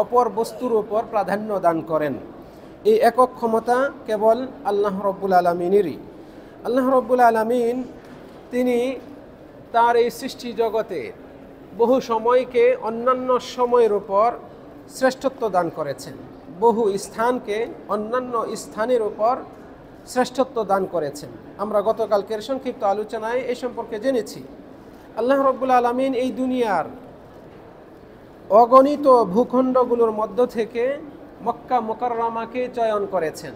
অপর বস্তুর উপর প্রাধান্য দান করেন। এই একক ক্ষমতা কেবল আল্লাহ রব্বুল আলমিনেরই। আল্লাহ রব্বুল আলমিন তিনি তার এই সৃষ্টি জগতে বহু সময়কে অন্যান্য সময়ের উপর শ্রেষ্ঠত্ব দান করেছেন, বহু স্থানকে অন্যান্য স্থানের উপর শ্রেষ্ঠত্ব দান করেছেন। আমরা গতকালকের সংক্ষিপ্ত আলোচনায় এই সম্পর্কে জেনেছি। আল্লাহ রব্বুল আলমিন এই দুনিয়ার অগণিত ভূখণ্ডগুলোর মধ্য থেকে মক্কা মুকাররমাকে চয়ন করেছেন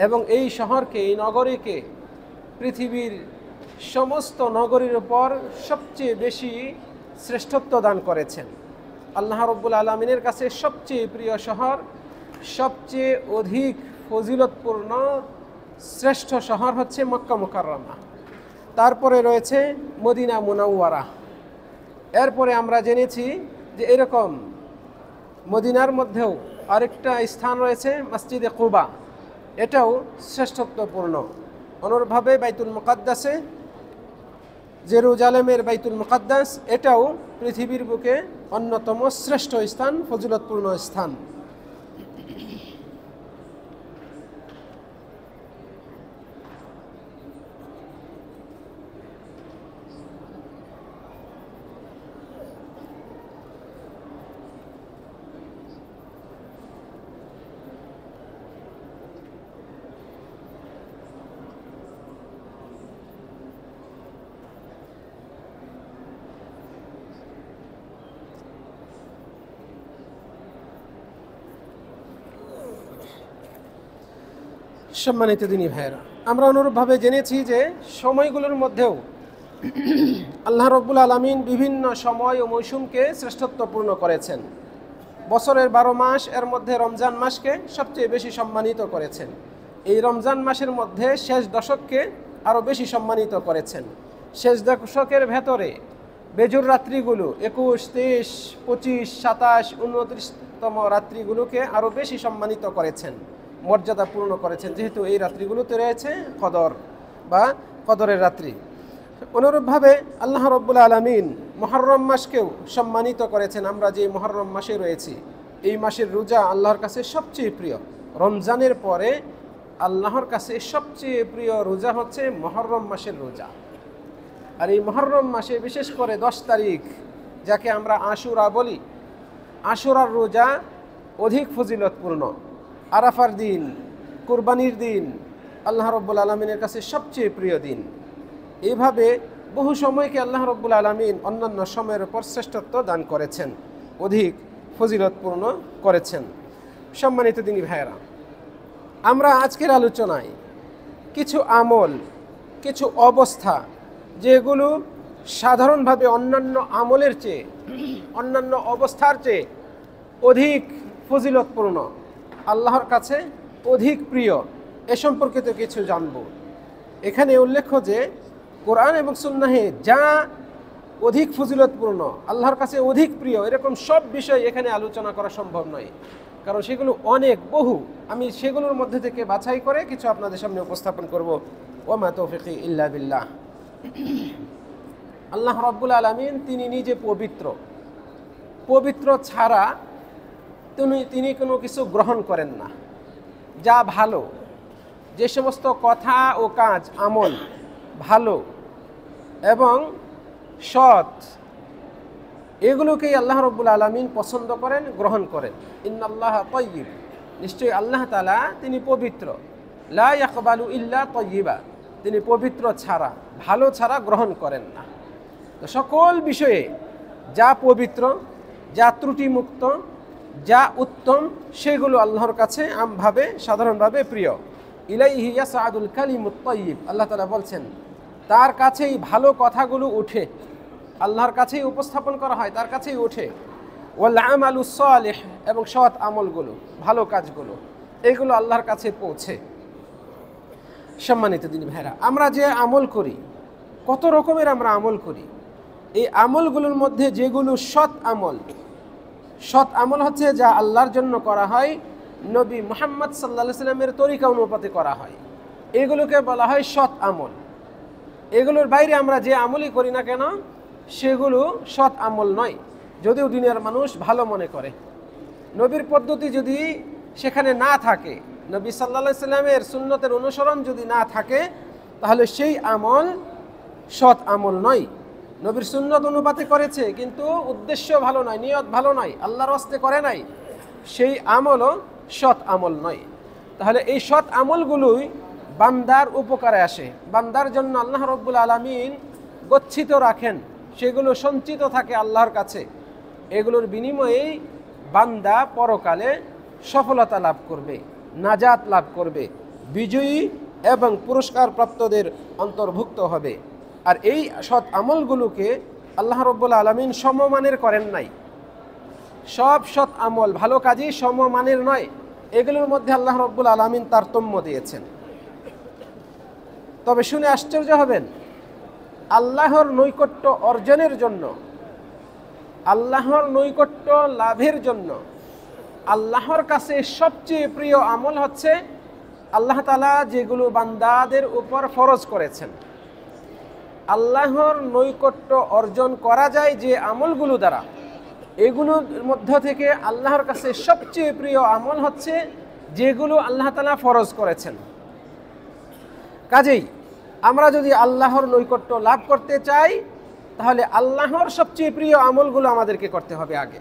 এবং এই শহরকে, এই নগরীকে পৃথিবীর সমস্ত নগরীর উপর সবচেয়ে বেশি শ্রেষ্ঠত্ব দান করেছেন। আল্লাহ রব্বুল আলমিনের কাছে সবচেয়ে প্রিয় শহর, সবচেয়ে অধিক ফজিলতপূর্ণ শ্রেষ্ঠ শহর হচ্ছে মক্কা মুকাররমা। তারপরে রয়েছে মদিনা মুনাওয়ারা। এরপরে আমরা জেনেছি যে এরকম মদিনার মধ্যেও আরেকটা স্থান রয়েছে মসজিদে কুবা, এটাও শ্রেষ্ঠত্বপূর্ণ। অনুরূপভাবে বাইতুল মুকাদ্দাসে, জেরুজালেমের বাইতুল মুকাদ্দাস, এটাও পৃথিবীর বুকে অন্যতম শ্রেষ্ঠ স্থান, ফজিলতপূর্ণ স্থান। সম্মানিত দিনী ভাইয়েরা, আমরা অনুরূপভাবে জেনেছি যে সময়গুলোর মধ্যেও আল্লাহ রব্বুল আলমিন বিভিন্ন সময় ও মৌসুমকে শ্রেষ্ঠত্বপূর্ণ করেছেন। বছরের 12 মাস, এর মধ্যে রমজান মাসকে সবচেয়ে বেশি সম্মানিত করেছেন। এই রমজান মাসের মধ্যে শেষ দশককে আরও বেশি সম্মানিত করেছেন। শেষ দশকের ভেতরে বেজুর রাত্রিগুলো 21, 23, 25, 27, 29তম রাত্রিগুলোকে আরও বেশি সম্মানিত করেছেন, মর্যাদা পূর্ণ করেছেন, যেহেতু এই রাত্রিগুলোতে রয়েছে কদর বা কদরের রাত্রি। অনুরূপভাবে আল্লাহ রব্বুল আলমিন মুহররম মাসকেও সম্মানিত করেছেন। আমরা যে মুহররম মাসে রয়েছি, এই মাসের রোজা আল্লাহর কাছে সবচেয়ে প্রিয়। রমজানের পরে আল্লাহর কাছে সবচেয়ে প্রিয় রোজা হচ্ছে মুহররম মাসের রোজা। আর এই মুহররম মাসে বিশেষ করে 10 তারিখ, যাকে আমরা আশুরা বলি, আশুরার রোজা অধিক ফজিলতপূর্ণ। আরাফার দিন, কুরবানির দিন আল্লাহ রব্বুল আলমিনের কাছে সবচেয়ে প্রিয় দিন। এইভাবে বহু সময়কে আল্লাহ রব্বুল আলমিন অন্যান্য সময়ের উপর শ্রেষ্ঠত্ব দান করেছেন, অধিক ফজিলতপূর্ণ করেছেন। সম্মানিত দিনী ভাইয়েরা, আমরা আজকের আলোচনায় কিছু আমল, কিছু অবস্থা যেগুলো সাধারণভাবে অন্যান্য আমলের চেয়ে, অন্যান্য অবস্থার চেয়ে অধিক ফজিলতপূর্ণ, আল্লাহর কাছে অধিক প্রিয়, এ সম্পর্কিত কিছু জানব। এখানে উল্লেখ্য যে কোরআন এবং সুন্নাহে যা অধিক ফজিলতপূর্ণ, আল্লাহর কাছে অধিক প্রিয়, এরকম সব বিষয় এখানে আলোচনা করা সম্ভব নয়, কারণ সেগুলো অনেক, বহু। আমি সেগুলোর মধ্যে থেকে বাছাই করে কিছু আপনাদের সামনে উপস্থাপন করব। ওয়া মা তৌফিকি ইল্লা বিল্লাহ। আল্লাহ রাব্বুল আলামিন তিনি নিজে পবিত্র। পবিত্র ছাড়া তিনি কোনো কিছু গ্রহণ করেন না। যা ভালো, যে সমস্ত কথা ও কাজ, আমল ভালো এবং সৎ, এগুলোকেই আল্লাহ রাব্বুল আলামিন পছন্দ করেন, গ্রহণ করেন। ইন্নাল্লাহা তাইয়্যিব, নিশ্চয়ই আল্লাহ তাআলা তিনি পবিত্র। লা ইয়াকবালু ইল্লা তাইয়্যিবা, তিনি পবিত্র ছাড়া, ভালো ছাড়া গ্রহণ করেন না। তো সকল বিষয়ে যা পবিত্র, যা ত্রুটিমুক্ত, যা উত্তম, সেগুলো আল্লাহর কাছে আমভাবে, সাধারণভাবে প্রিয়। ইলাইহি ইয়াসআদুল কালিমুত তাইয়্যিব, আল্লাহ তাআলা বলছেন তার কাছেই ভালো কথাগুলো উঠে, আল্লাহর কাছেই উপস্থাপন করা হয়, তার কাছেই ওঠে। ওয়াল আমালুস সালিহ, এবং সৎ আমলগুলো, ভালো কাজগুলো, এগুলো আল্লাহর কাছে পৌঁছে। সম্মানিত দিনী ভাইরা, আমরা যে আমল করি, কত রকমের আমরা আমল করি। এই আমলগুলোর মধ্যে যেগুলো সৎ আমল, সৎ আমল হচ্ছে যা আল্লাহর জন্য করা হয়, নবী মুহাম্মদ সাল্লাল্লাহু আলাইহি সাল্লামের তরিকা অনুপাতে করা হয়, এগুলোকে বলা হয় সৎ আমল। এগুলোর বাইরে আমরা যে আমলই করি না কেন, সেগুলো সৎ আমল নয়, যদিও দুনিয়ার মানুষ ভালো মনে করে। নবীর পদ্ধতি যদি সেখানে না থাকে, নবী সাল্লাল্লাহু আলাইহি সাল্লামের সুন্নতের অনুসরণ যদি না থাকে, তাহলে সেই আমল সৎ আমল নয়। নবীর সুন্নত অনুপাতে করেছে কিন্তু উদ্দেশ্য ভালো নয়, নিয়ত ভালো নয়, আল্লাহর ওয়াস্তে করে নাই, সেই আমলও সৎ আমল নয়। তাহলে এই সৎ আমলগুলোই বান্দার উপকারে আসে, বান্দার জন্য আল্লাহ রাব্বুল আলামিন গচ্ছিত রাখেন, সেগুলো সঞ্চিত থাকে আল্লাহর কাছে। এগুলোর বিনিময়েই বান্দা পরকালে সফলতা লাভ করবে, নাজাত লাভ করবে, বিজয়ী এবং পুরস্কার প্রাপ্তদের অন্তর্ভুক্ত হবে। আর এই সৎ আমলগুলোকে আল্লাহ রাব্বুল আলামিন সমমানের করেন নাই। সব সৎ আমল ভালো কাজই সমমানের নয়, এগুলোর মধ্যে আল্লাহ রাব্বুল আলামিন তারতম্য দিয়েছেন। তবে শুনে আশ্চর্য হবেন, আল্লাহর নৈকট্য অর্জনের জন্য, আল্লাহর নৈকট্য লাভের জন্য আল্লাহর কাছে সবচেয়ে প্রিয় আমল হচ্ছে আল্লাহ তাআলা যেগুলো বান্দাদের উপর ফরজ করেছেন। আল্লাহর নৈকট্য অর্জন করা যায় যে আমলগুলো দ্বারা, এগুলোর মধ্য থেকে আল্লাহর কাছে সবচেয়ে প্রিয় আমল হচ্ছে যেগুলো আল্লাহ তাআলা ফরজ করেছেন। কাজেই আমরা যদি আল্লাহর নৈকট্য লাভ করতে চাই, তাহলে আল্লাহর সবচেয়ে প্রিয় আমলগুলো আমাদেরকে করতে হবে আগে,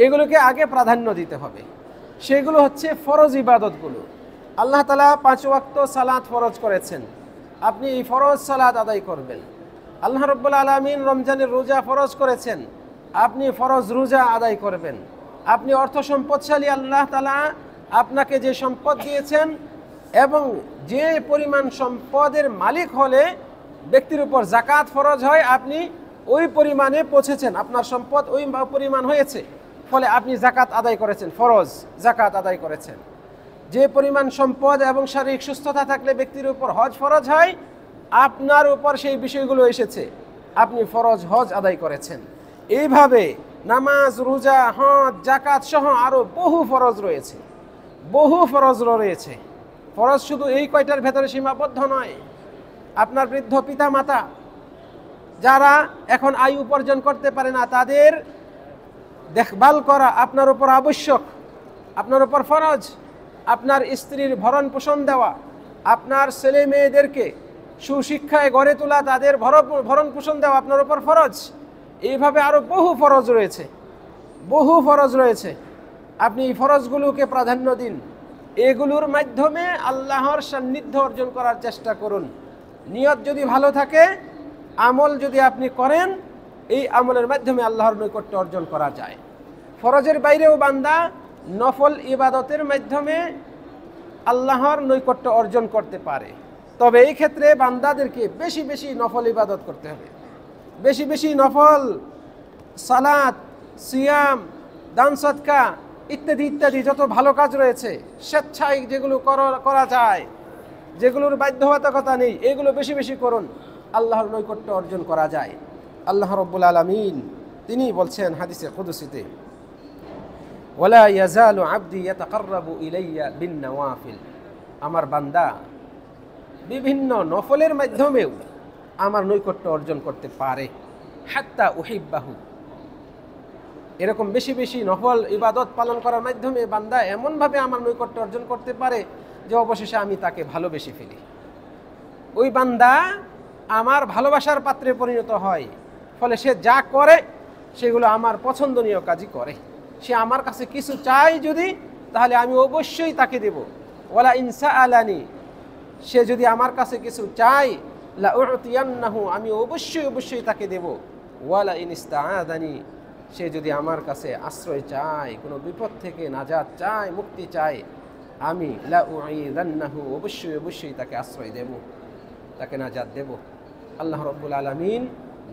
এগুলোকে আগে প্রাধান্য দিতে হবে। সেগুলো হচ্ছে ফরজ ইবাদতগুলো। আল্লাহ তাআলা 5 ওয়াক্ত সালাত ফরজ করেছেন, আপনি এই ফরজ সালাত আদায় করবেন। আল্লাহ রাব্বুল আলামিন রমজানের রোজা ফরজ করেছেন, আপনি ফরজ রোজা আদায় করবেন। আপনি অর্থ সম্পদশালী, আল্লাহ তাআলা আপনাকে যে সম্পদ দিয়েছেন এবং যে পরিমাণ সম্পদের মালিক হলে ব্যক্তির উপর জাকাত ফরজ হয়, আপনি ওই পরিমাণে পৌঁছেছেন, আপনার সম্পদ ওই পরিমাণ হয়েছে, ফলে আপনি জাকাত আদায় করেছেন, ফরজ জাকাত আদায় করেছেন। যে পরিমাণ সম্পদ এবং শারীরিক সুস্থতা থাকলে ব্যক্তির উপর হজ ফরজ হয়, আপনার উপর সেই বিষয়গুলো এসেছে, আপনি ফরজ হজ আদায় করেছেন। এইভাবে নামাজ, রোজা, হজ, জাকাত সহ আরও বহু ফরজ রয়েছে, বহু ফরজ রয়েছে। ফরজ শুধু এই কয়টার ভেতরে সীমাবদ্ধ নয়। আপনার বৃদ্ধ পিতা মাতা যারা এখন আয় উপার্জন করতে পারে না, তাদের দেখভাল করা আপনার উপর আবশ্যক, আপনার উপর ফরজ। আপনার স্ত্রীর ভরণ পোষণ দেওয়া, আপনার ছেলে মেয়েদেরকে সুশিক্ষায় গড়ে তোলা, তাদের ভরণ পোষণ দেওয়া আপনার উপর ফরজ। এইভাবে আরও বহু ফরজ রয়েছে, বহু ফরজ রয়েছে। আপনি এই ফরজগুলোকে প্রাধান্য দিন, এগুলোর মাধ্যমে আল্লাহর সান্নিধ্য অর্জন করার চেষ্টা করুন। নিয়ত যদি ভালো থাকে, আমল যদি আপনি করেন, এই আমলের মাধ্যমে আল্লাহর নৈকট্য অর্জন করা যায়। ফরজের বাইরেও বান্দা নফল ইবাদতের মাধ্যমে আল্লাহর নৈকট্য অর্জন করতে পারে। তবে এই ক্ষেত্রে বান্দাদেরকে বেশি বেশি নফল ইবাদত করতে হবে, বেশি বেশি নফল সালাত, সিয়াম, দান সদকা ইত্যাদি ইত্যাদি যত ভালো কাজ রয়েছে, স্বেচ্ছায় যেগুলো করা যায়, যেগুলোর বাধ্যবাধকতা নেই, এগুলো বেশি বেশি করুন, আল্লাহর নৈকট্য অর্জন করা যায়। আল্লাহ রাব্বুল আলামিন তিনি বলছেন হাদিসে কুদসিতে, ওয়ালা ইয়াজালু আবদি ইয়াতাকাররাবু ইলাইয়া বিন নওয়াফিল, আমার বান্দা বিভিন্ন নফলের মাধ্যমেও আমার নৈকট্য অর্জন করতে পারে, হাত্তা উহিব্বাহু, এরকম বেশি বেশি নফল ইবাদত পালন করার মাধ্যমে বান্দা এমনভাবে আমার নৈকট্য অর্জন করতে পারে যে অবশেষে আমি তাকে ভালোবেসে ফেলি। ওই বান্দা আমার ভালোবাসার পাত্রে পরিণত হয়, ফলে সে যা করে সেগুলো আমার পছন্দনীয় কাজই করে। সে আমার কাছে কিছু চাই যদি, তাহলে আমি অবশ্যই তাকে দেব। ওয়ালা ইনসা আলানি, সে যদি আমার কাছে কিছু চাই, লা উতিয়ান্নাহু, আমি অবশ্যই অবশ্যই তাকে দেব। ওয়ালা ইনস্তাআদানি, সে যদি আমার কাছে আশ্রয় চায়, কোনো বিপদ থেকে নাজাত চায়, মুক্তি চায়, আমি লা উঈদান্নাহু, অবশ্যই অবশ্যই তাকে আশ্রয় দেব, তাকে নাজাত দেব। আল্লাহ রাব্বুল আলামিন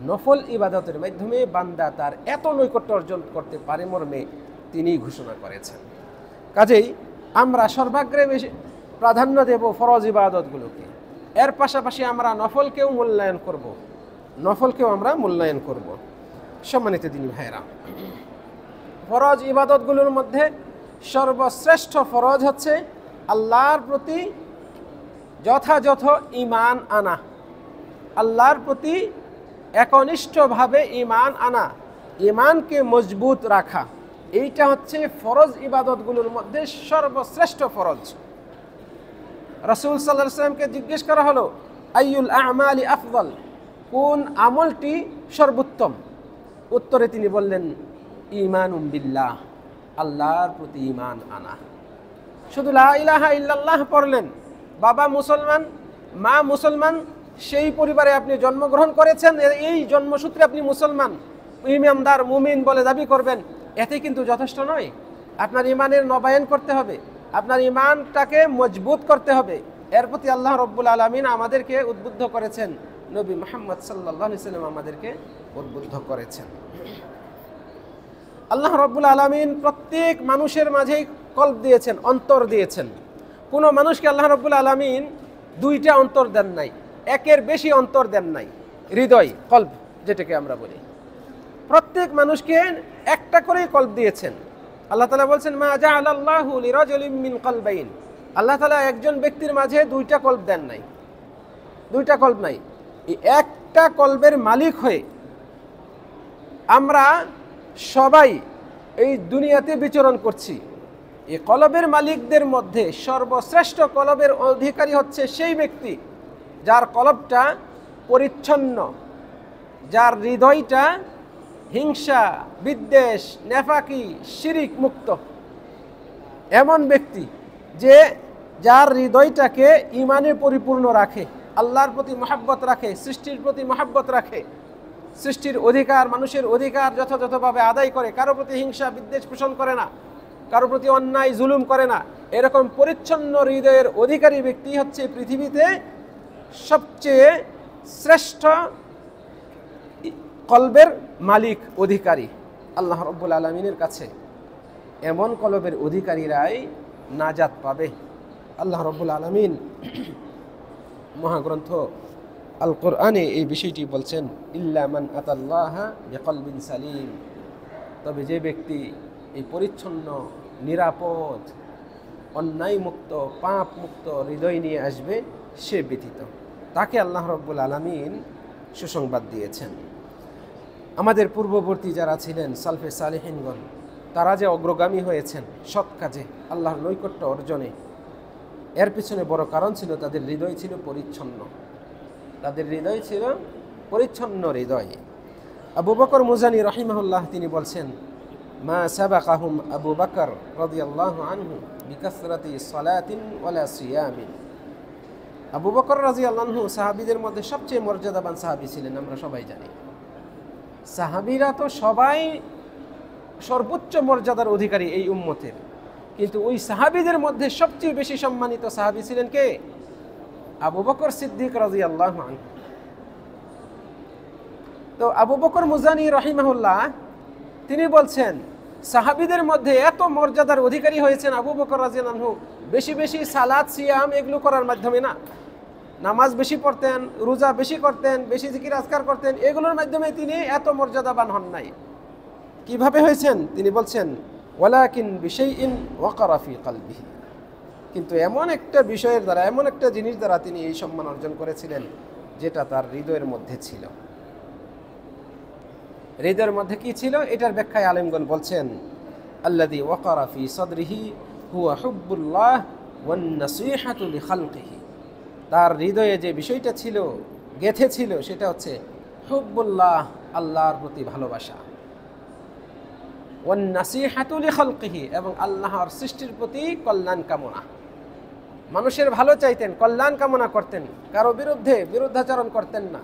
নফল ইবাদতের মাধ্যমে বান্দা তার এত নৈকট্য অর্জন করতে পারে মর্মে তিনি ঘোষণা করেছেন। কাজেই আমরা সর্বাগ্রে বেশি প্রাধান্য দেব ফরজ ইবাদতগুলোকে, এর পাশাপাশি আমরা নফলকেও মূল্যায়ন করব, নফলকেও আমরা মূল্যায়ন করব। সম্মানিত দিনী ভাইরা, ফরজ ইবাদতগুলোর মধ্যে সর্বশ্রেষ্ঠ ফরজ হচ্ছে আল্লাহর প্রতি যথাযথ ঈমান আনা, আল্লাহর প্রতি একনিষ্ঠভাবে ঈমান আনা, ঈমানকে মজবুত রাখা, এইটা হচ্ছে ফরজ ইবাদতগুলোর মধ্যে সর্বশ্রেষ্ঠ ফরজ। রাসূল সাল্লাল্লাহু আলাইহি ওয়াসাল্লামকে জিজ্ঞেস করা হলো, আইয়ুল আ'মালি আফদল, কোন আমলটি সর্বোত্তম? উত্তরে তিনি বললেন, ঈমানুম বিল্লাহ, আল্লাহর প্রতি ঈমান আনা। শুধু লা ইলাহা ইল্লাল্লাহ পড়লেন, বাবা মুসলমান, মা মুসলমান, সেই পরিবারে আপনি জন্মগ্রহণ করেছেন, এই জন্মসূত্রে আপনি মুসলমান, ইমানদার মুমিন বলে দাবি করবেন, এতে কিন্তু যথেষ্ট নয়। আপনার ঈমানের নবায়ন করতে হবে, আপনার ঈমানটাকে মজবুত করতে হবে। এর প্রতি আল্লাহ রাব্বুল আলামিন আমাদেরকে উদ্বুদ্ধ করেছেন, নবী মুহাম্মদ সাল্লাল্লাহু আলাইহি ওয়াসাল্লাম আমাদেরকে উদ্বুদ্ধ করেছেন। আল্লাহ রাব্বুল আলামিন প্রত্যেক মানুষের মাঝেই কল্ব দিয়েছেন, অন্তর দিয়েছেন। কোনো মানুষকে আল্লাহ রাব্বুল আলামিন দুইটা অন্তর দেন নাই, একের বেশি অন্তর দেন নাই। হৃদয়, কল্ব যেটাকে আমরা বলি, প্রত্যেক মানুষকে একটা করেই কল্ব দিয়েছেন। আল্লাহ তাআলা বলছেন, মা জাআলাল্লাহু লিরাজুলিন মিন কলবাইন, আল্লাহ তাআলা একজন ব্যক্তির মাঝে দুইটা কল্ব দেন নাই, দুইটা কল্ব নাই। এই একটা কল্বের মালিক হয়ে আমরা সবাই এই দুনিয়াতে বিচরণ করছি। এই কলবের মালিকদের মধ্যে সর্বশ্রেষ্ঠ কলবের অধিকারী হচ্ছে সেই ব্যক্তি যার কলবটা পরিচ্ছন্ন, যার হৃদয়টা হিংসা, বিদ্বেষ, নেফাকি, শিরিক মুক্ত। এমন ব্যক্তি যে যার হৃদয়টাকে ঈমানে পরিপূর্ণ রাখে, আল্লাহর প্রতি মহব্বত রাখে, সৃষ্টির প্রতি মহব্বত রাখে, সৃষ্টির অধিকার, মানুষের অধিকার যথাযথভাবে আদায় করে, কারো প্রতি হিংসা বিদ্বেষ পোষণ করে না, কারো প্রতি অন্যায় জুলুম করে না। এরকম পরিচ্ছন্ন হৃদয়ের অধিকারী ব্যক্তি হচ্ছে পৃথিবীতে সবচেয়ে শ্রেষ্ঠ কলবের মালিক, অধিকারী আল্লাহ রাব্বুল আলামিনের কাছে। এমন কলবের অধিকারীরাই নাজাত পাবে। আল্লাহ রাব্বুল আলামিন মহাগ্রন্থ আল কোরআনে এই বিষয়টি বলছেন, ইল্লা মান আতাল্লাহা বিকলবিন সালিম, তবে যে ব্যক্তি এই পরিচ্ছন্ন, নিরাপদ, অন্যায় মুক্ত, পাপ মুক্ত হৃদয় নিয়ে আসবে, সে ব্যতীত, তাকে আল্লাহ রাব্বুল আলামিন সুসংবাদ দিয়েছেন। আমাদের পূর্ববর্তী যারা ছিলেন সালফে সালেহিনগণ, তারা যে অগ্রগামী হয়েছেন সৎ কাজে, আল্লাহর নৈকট্য অর্জনে, এর পিছনে বড় কারণ ছিল তাদের হৃদয় ছিল পরিচ্ছন্ন, তাদের হৃদয় ছিল পরিচ্ছন্ন হৃদয়। আবু বকর মুজানি রাহিমাহুল্লাহ তিনি বলছেন, মা সাবাকাহুম আবু বকর রাদিয়াল্লাহু আনহু বিকাসরাতি সালাতিন ওয়ালা সিয়ামিন। আবু বকর রাদিয়াল্লাহু আনহু সাহাবীদের মধ্যে সবচেয়ে মর্যাদাবান সাহাবী ছিলেন, আমরা সবাই জানি। সাহাবীরা তো সবাই সর্বোচ্চ মর্যাদার অধিকারী এই উম্মতের, কিন্তু ওই সাহাবীদের মধ্যে সবচেয়ে বেশি সম্মানিত সাহাবী ছিলেন কে? আবু বকর সিদ্দিক রাদিয়াল্লাহু আনহু। তো আবু বকর মুজানি রাহিমাহুল্লাহ তিনি বলছেন, সাহাবীদের মধ্যে এত মর্যাদার অধিকারী হয়েছেন আবু বকর রাদিয়াল্লাহু আনহু বেশি বেশি সালাত, সিয়াম এগুলো করার মাধ্যমে না, নামাজ বেশি পড়তেন, রোজা বেশি করতেন, বেশি জিকির আজকার করতেন, এগুলোর মাধ্যমে তিনি এত মর্যাদাবান হন নাই। কিভাবে হয়েছেন? তিনি বলছেন, ওয়ালাকিন বিশাইইন ওয়াকারা ফি কলবিহি, কিন্তু এমন একটা বিষয়ের দ্বারা, এমন একটা জিনিস দ্বারা তিনি এই সম্মান অর্জন করেছিলেন যেটা তার হৃদয়ের মধ্যে ছিল। হৃদয়ের মধ্যে কি ছিল? এটার ব্যাখ্যায় আলেমগণ বলছেন, আল্লাযী ওয়াকারা ফি সাদরিহি হুয়া হুব্বুল্লাহ ওয়ান নাসীহাতু লিখালকিহি। তার হৃদয়ে যে বিষয়টা ছিল, গেথে ছিল, সেটা হচ্ছে হুব্বুল্লাহ, আল্লাহর প্রতি ভালোবাসা, ওয়ান নাসীহাতু লিখালকিহি, এবং আল্লাহর সৃষ্টির প্রতি কল্যাণ কামনা। মানুষের ভালো চাইতেন, কল্যাণ কামনা করতেন, কারো বিরুদ্ধে বিরুদ্ধাচরণ করতেন না,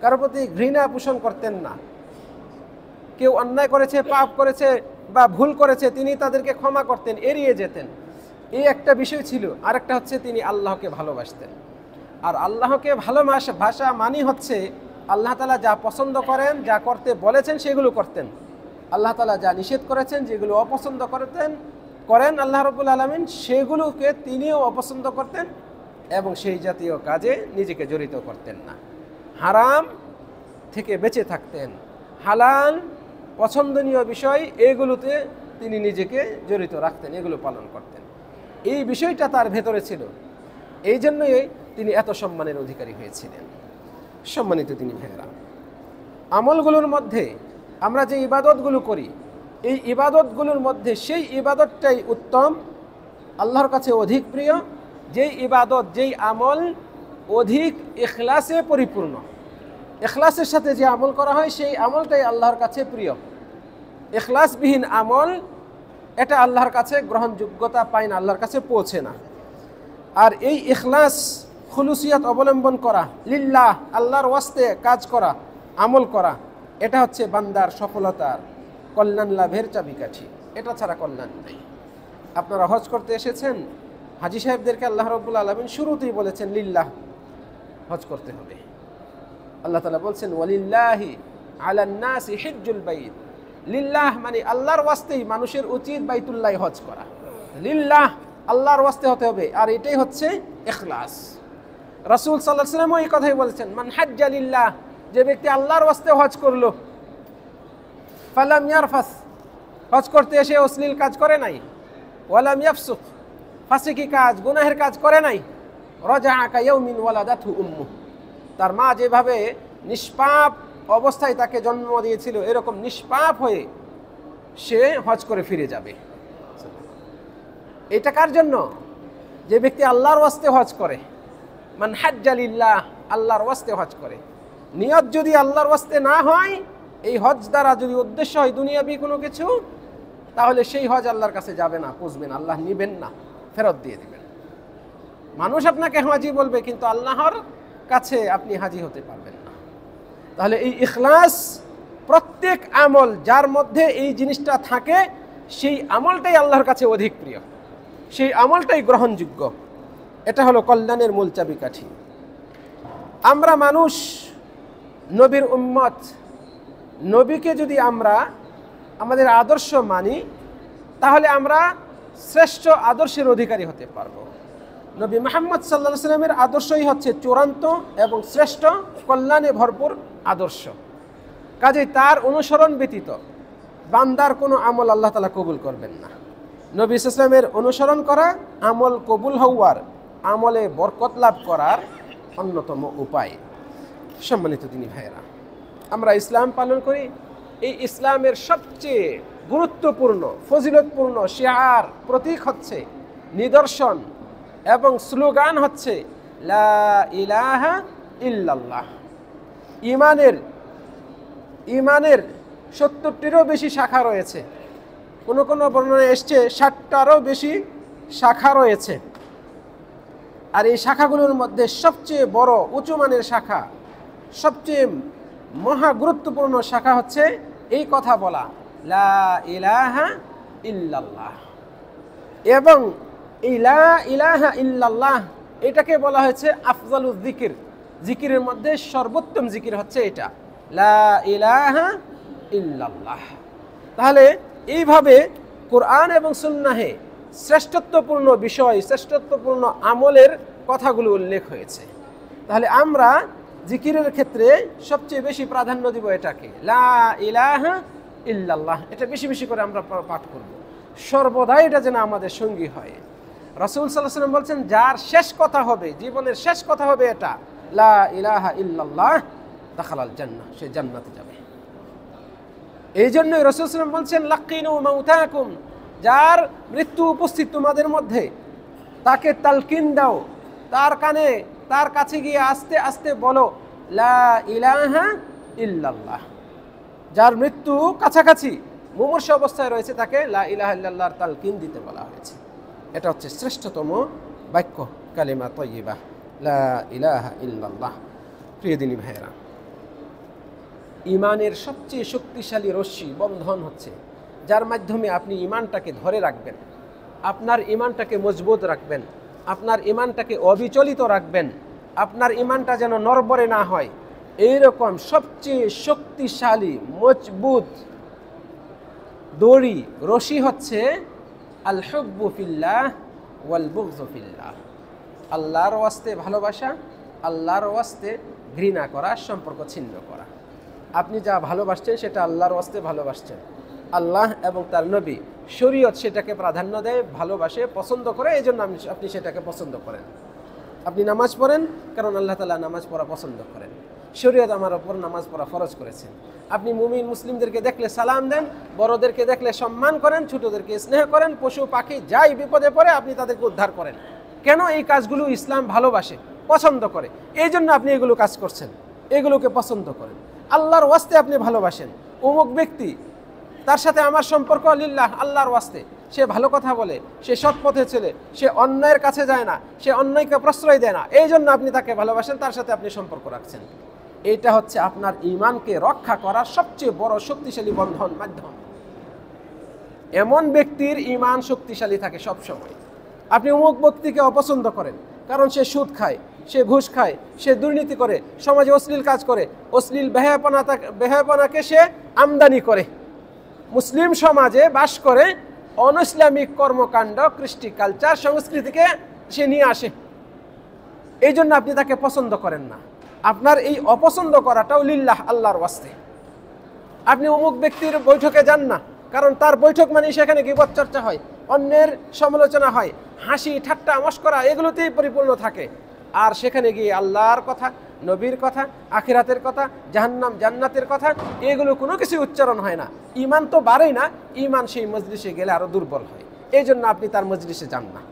কারো প্রতি ঘৃণা পোষণ করতেন না। কেউ অন্যায় করেছে, পাপ করেছে বা ভুল করেছে, তিনি তাদেরকে ক্ষমা করতেন, এড়িয়ে যেতেন। এই একটা বিষয় ছিল। আরেকটা হচ্ছে তিনি আল্লাহকে ভালোবাসতেন। আর আল্লাহকে ভালোবাসা মানে হচ্ছে আল্লাহ তাআলা যা পছন্দ করেন, যা করতে বলেছেন সেগুলো করতেন। আল্লাহ তাআলা যা নিষেধ করেছেন, যেগুলো অপছন্দ করেন আল্লাহ রাব্বুল আলামিন, সেগুলোকে তিনিও অপছন্দ করতেন এবং সেই জাতীয় কাজে নিজেকে জড়িত করতেন না। হারাম থেকে বেঁচে থাকতেন, হালাল পছন্দনীয় বিষয় এগুলোতে তিনি নিজেকে জড়িত রাখতেন, এগুলো পালন করতেন। এই বিষয়টা তার ভেতরে ছিল, এই জন্যই তিনি এত সম্মানের অধিকারী হয়েছিলেন। সম্মানিত তিনি ভাইয়েরা, আমলগুলোর মধ্যে আমরা যে ইবাদতগুলো করি, এই ইবাদতগুলোর মধ্যে সেই ইবাদতটাই উত্তম, আল্লাহর কাছে অধিক প্রিয়, যেই ইবাদত যেই আমল অধিক ইখলাসে পরিপূর্ণ। ইখলাসের সাথে যে আমল করা হয় সেই আমলটাই আল্লাহর কাছে প্রিয়। ইখলাসবিহীন আমল এটা আল্লাহর কাছে গ্রহণযোগ্যতা পায় না, আল্লাহর কাছে পৌঁছে না। আর এই ইখলাস খুলুসিয়াত অবলম্বন করা, লিল্লাহ আল্লাহর ওয়াস্তে কাজ করা, আমল করা, এটা হচ্ছে বান্দার সফলতার কল্যাণ লাভের চাবিকাঠি। এটা ছাড়া কল্যাণ নেই। আপনারা হজ করতে এসেছেন, হাজী সাহেবদেরকে আল্লাহ রাব্বুল আলামিন শুরুতেই বলেছেন লিল্লাহ হজ করতে হবে। আল্লাহ তাআলা বলছেন ওয়ালিল্লাহি আলান নাসি হিজ্জুল বাইত। লিল্লাহ মানে আল্লাহর ওয়াস্তেই মানুষের উচিত বাইতুল্লাহ হজ করা। লিল্লাহ আল্লাহর ওয়াস্তে হতে হবে, আর এটাই হচ্ছে ইখলাস। রাসূল সাল্লাল্লাহু আলাইহি ওয়াসাল্লাম এই কথাই বলেছেন, মান হাজ্জা লিল্লাহ, যে ব্যক্তি আল্লাহর ওয়াস্তে হজ করলো, ফালাম ইয়ারফাস, হজ করতে এসে অশ্লীল কাজ করে নাই, ওয়ালাম ইয়াফসুক, ফাসিকি কাজ গুনাহের কাজ করে নাই, রাজাআ কায়াউমিন ওয়ালাদাতহু উম্মুহ, তার মা যেভাবে নিষ্পাপ অবস্থায় তাকে জন্ম দিয়েছিল এরকম নিষ্পাপ হয়ে সে হজ করে ফিরে যাবে। এটা কার জন্য? যে ব্যক্তি আল্লাহর ওয়াস্তে হজ করে। মান হাজ্জা লিল্লাহ, আল্লাহর ওয়াস্তে হজ করে। নিয়ত যদি আল্লাহর ওয়াস্তে না হয়, এই হজ দ্বারা যদি উদ্দেশ্য হয় দুনিয়াবি কোনো কিছু, তাহলে সেই হজ আল্লাহর কাছে যাবে না, পৌঁছবে না, আল্লাহ নিবেন না, ফেরত দিয়ে দিবেন। মানুষ আপনাকে হাজি বলবে, কিন্তু আল্লাহর কাছে আপনি হাজি হতে পারবেন না। তাহলে এই ইখলাস, প্রত্যেক আমল যার মধ্যে এই জিনিসটা থাকে সেই আমলটাই আল্লাহর কাছে অধিক প্রিয়, সেই আমলটাই গ্রহণযোগ্য। এটা হলো কল্যাণের মূল চাবিকাঠি। আমরা মানুষ, নবীর উম্মত, নবীকে যদি আমরা আমাদের আদর্শ মানি, তাহলে আমরা শ্রেষ্ঠ আদর্শের অধিকারী হতে পারবো। নবী মুহাম্মদ সাল্লাল্লাহু আলাইহি ওয়াসাল্লামের আদর্শই হচ্ছে চূড়ান্ত এবং শ্রেষ্ঠ কল্যাণে ভরপুর আদর্শ। কাজেই তার অনুসরণ ব্যতীত বান্দার কোনো আমল আল্লাহ তাআলা কবুল করবেন না। নবী সাল্লাল্লাহু আলাইহি ওয়াসাল্লামের অনুসরণ করা আমল কবুল হওয়ার, আমলে বরকত লাভ করার অন্যতম উপায়। সম্মানিত দিনী ভাইয়েরা, আমরা ইসলাম পালন করি। এই ইসলামের সবচেয়ে গুরুত্বপূর্ণ ফজিলতপূর্ণ শিআর, প্রতীক হচ্ছে, নিদর্শন এবং স্লোগান হচ্ছে লা ইলাহা ইল্লাল্লাহ। ইমানের ৭০টিরও বেশি শাখা রয়েছে, কোনো কোনো বর্ণনায় এসছে ৬০টারও বেশি শাখা রয়েছে। আর এই শাখাগুলোর মধ্যে সবচেয়ে বড় উঁচু মানের শাখা, সবচেয়ে মহা গুরুত্বপূর্ণ শাখা হচ্ছে এই কথা বলা লা ইলাহা ইল্লাল্লাহ। এবং এই লা ইলাহা ইল্লাল্লাহ এটাকে বলা হয়েছে আফজালুজ জিকির, জিকিরের মধ্যে সর্বোত্তম জিকির হচ্ছে এটা, লা ইলাহা ইল্লাল্লাহ। তাহলে এইভাবে কোরআন এবং সুন্নাহে শ্রেষ্ঠত্বপূর্ণ বিষয়, শ্রেষ্ঠত্বপূর্ণ আমলের কথাগুলো উল্লেখ হয়েছে। তাহলে আমরা জিকিরের ক্ষেত্রে সবচেয়ে বেশি প্রাধান্য দিব এটাকে, লা ইলাহা ইল্লাল্লাহ। এটা বেশি বেশি করে আমরা পাঠ করব, সর্বদাই এটা যেন আমাদের সঙ্গী হয়। রাসূল সাল্লাল্লাহু আলাইহি ওয়াসাল্লাম বলছেন, যার শেষ কথা হবে, জীবনের শেষ কথা হবে এটা, লা ইলাহা ইল্লাল্লাহ, দাখালাল জান্নাহ, সে জান্নাতে যাবে। এই জন্যই রাসূল সাল্লাল্লাহু আলাইহি ওয়াসাল্লাম বলছেন, লাকিনু মাউতাকুম, যার মৃত্যু উপস্থিত তোমাদের মধ্যে, তাকে তালকিন দাও, তার কানে, তার কাছে গিয়ে আস্তে আস্তে বলো লা ইলাহা ইল্লাল্লাহ। যার মৃত্যু কাছাকাছি মুমূর্ষু অবস্থায় রয়েছে, তাকে লা ইলাহা ইল্লাল্লাহর তালকিন দিতে বলা হয়েছে। এটা হচ্ছে শ্রেষ্ঠতম বাক্য, কালিমা তাইয়্যিবা, লা ইলাহা ইল্লাল্লাহ। প্রিয় দিনী ভাইয়েরা, ইমানের সবচেয়ে শক্তিশালী রশ্মি, বন্ধন হচ্ছে যার মাধ্যমে আপনি ইমানটাকে ধরে রাখবেন, আপনার ইমানটাকে মজবুত রাখবেন, আপনার ইমানটাকে অবিচলিত রাখবেন, আপনার ইমানটা যেন নড়বড়ে না হয়। এইরকম সবচেয়ে শক্তিশালী মজবুত দড়ি, রশি হচ্ছে আল হুব্বু ফিল্লাহ ওয়াল বুগযু ফিল্লাহ। আল্লাহর ওয়াস্তে ভালোবাসা, আল্লাহর ওয়াস্তে ঘৃণা করা, সম্পর্ক ছিন্ন করা। আপনি যা ভালোবাসছেন সেটা আল্লাহর ওয়াস্তে ভালোবাসছেন, আল্লাহ এবং তার নবী, শরীয়ত সেটাকে প্রাধান্য দেয়, ভালোবাসে, পছন্দ করে, এই জন্য আপনি সেটাকে পছন্দ করেন। আপনি নামাজ পড়েন কারণ আল্লাহ তাআলা নামাজ পড়া পছন্দ করেন। শরীয়ত আমার ওপর নামাজ পড়া ফরজ করেছেন। আপনি মুমিন মুসলিমদেরকে দেখলে সালাম দেন, বড়দেরকে দেখলে সম্মান করেন, ছোটদেরকে স্নেহ করেন, পশু পাখি যাই বিপদে পড়ে আপনি তাদেরকে উদ্ধার করেন। কেন? এই কাজগুলো ইসলাম ভালোবাসে, পছন্দ করে, এই জন্য আপনি এগুলো কাজ করছেন, এগুলোকে পছন্দ করেন। আল্লাহর ওয়াস্তে আপনি ভালোবাসেন। অমুক ব্যক্তি, তার সাথে আমার সম্পর্ক লিল্লাহ, আল্লাহর ওয়াস্তে, সে ভালো কথা বলে, সে সৎ পথে চলে, সে অন্যায়ের কাছে যায় না, সে অন্যায়কে প্রশ্রয় দেয় না, এই জন্য আপনি তাকে ভালোবাসেন, তার সাথে আপনি সম্পর্ক রাখছেন। এটা হচ্ছে আপনার ঈমানকে রক্ষা করার সবচেয়ে বড় শক্তিশালী বন্ধন মাধ্যম। এমন ব্যক্তির ঈমান শক্তিশালী থাকে সব সময়। আপনি অমুক ব্যক্তিকে অপছন্দ করেন কারণ সে সুদ খায়, সে ঘুষ খায়, সে দুর্নীতি করে, সমাজে অশ্লীল কাজ করে, অশ্লীল বেহায়াপনাকে সে আমদানি করে, মুসলিম সমাজে বাস করে, অনইসলামিক কর্মকাণ্ড, কৃষ্টি, কালচার, সংস্কৃতিকে সে নিয়ে আসে। এই জন্য আপনি তাকে পছন্দ করেন না। আপনার এই অপছন্দ করাটাও লিল্লাহ, আল্লাহর ওয়াস্তে। আপনি অমুক ব্যক্তির বৈঠকে যান না কারণ তার বৈঠক মানে সেখানে গীবত চর্চা হয়, অন্যের সমালোচনা হয়, হাসি ঠাট্টা মশকরা এগুলোতেই পরিপূর্ণ থাকে। আর সেখানে গিয়ে আল্লাহর কথা, নবীর কথা, আখিরাতের কথা, জাহান্নাম জান্নাতের কথা, এগুলো কোনো কিছু উচ্চারণ হয় না। ঈমান তো বাড়েই না, ঈমান সেই মজলিসে গেলে আরও দুর্বল হয়। এই জন্য আপনি তার মজলিসে যান না,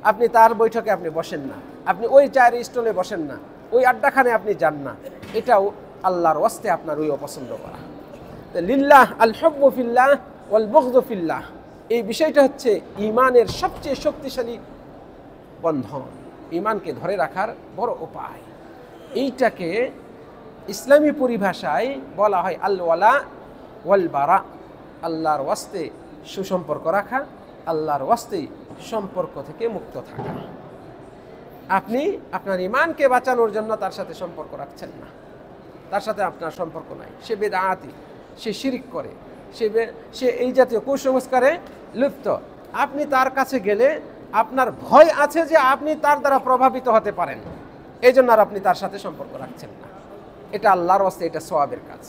আপনি তার বৈঠকে আপনি বসেন না, আপনি ওই চায়ের স্টলে বসেন না, ওই আড্ডাখানে আপনি যান না। এটাও আল্লাহর ওয়াস্তে আপনার ওই অপছন্দ করা। লিল্লাহ আল হুব্বু ফিল্লাহ ওয়াল বুগযু ফিল্লাহ, এই বিষয়টা হচ্ছে ঈমানের সবচেয়ে শক্তিশালী বন্ধন, ঈমানকে ধরে রাখার বড় উপায়। এইটাকে ইসলামী পরিভাষায় বলা হয় আল ওয়ালা ওয়াল বারা, আল্লাহর ওয়াস্তে সুসম্পর্ক রাখা, আল্লাহর ওয়াস্তে সম্পর্ক থেকে মুক্ত থাকা। আপনি আপনার ঈমানকে বাঁচানোর জন্য তার সাথে সম্পর্ক রাখছেন না, তার সাথে আপনার সম্পর্ক নাই, সে বেদাতি, সে শিরিক করে, সে এই জাতীয় কুসংস্কারে লিপ্ত। আপনি তার কাছে গেলে আপনার ভয় আছে যে আপনি তার দ্বারা প্রভাবিত হতে পারেন, এই জন্য আর আপনি তার সাথে সম্পর্ক রাখছেন না। এটা আল্লাহর ওয়াস্তে, এটা সওয়াবের কাজ,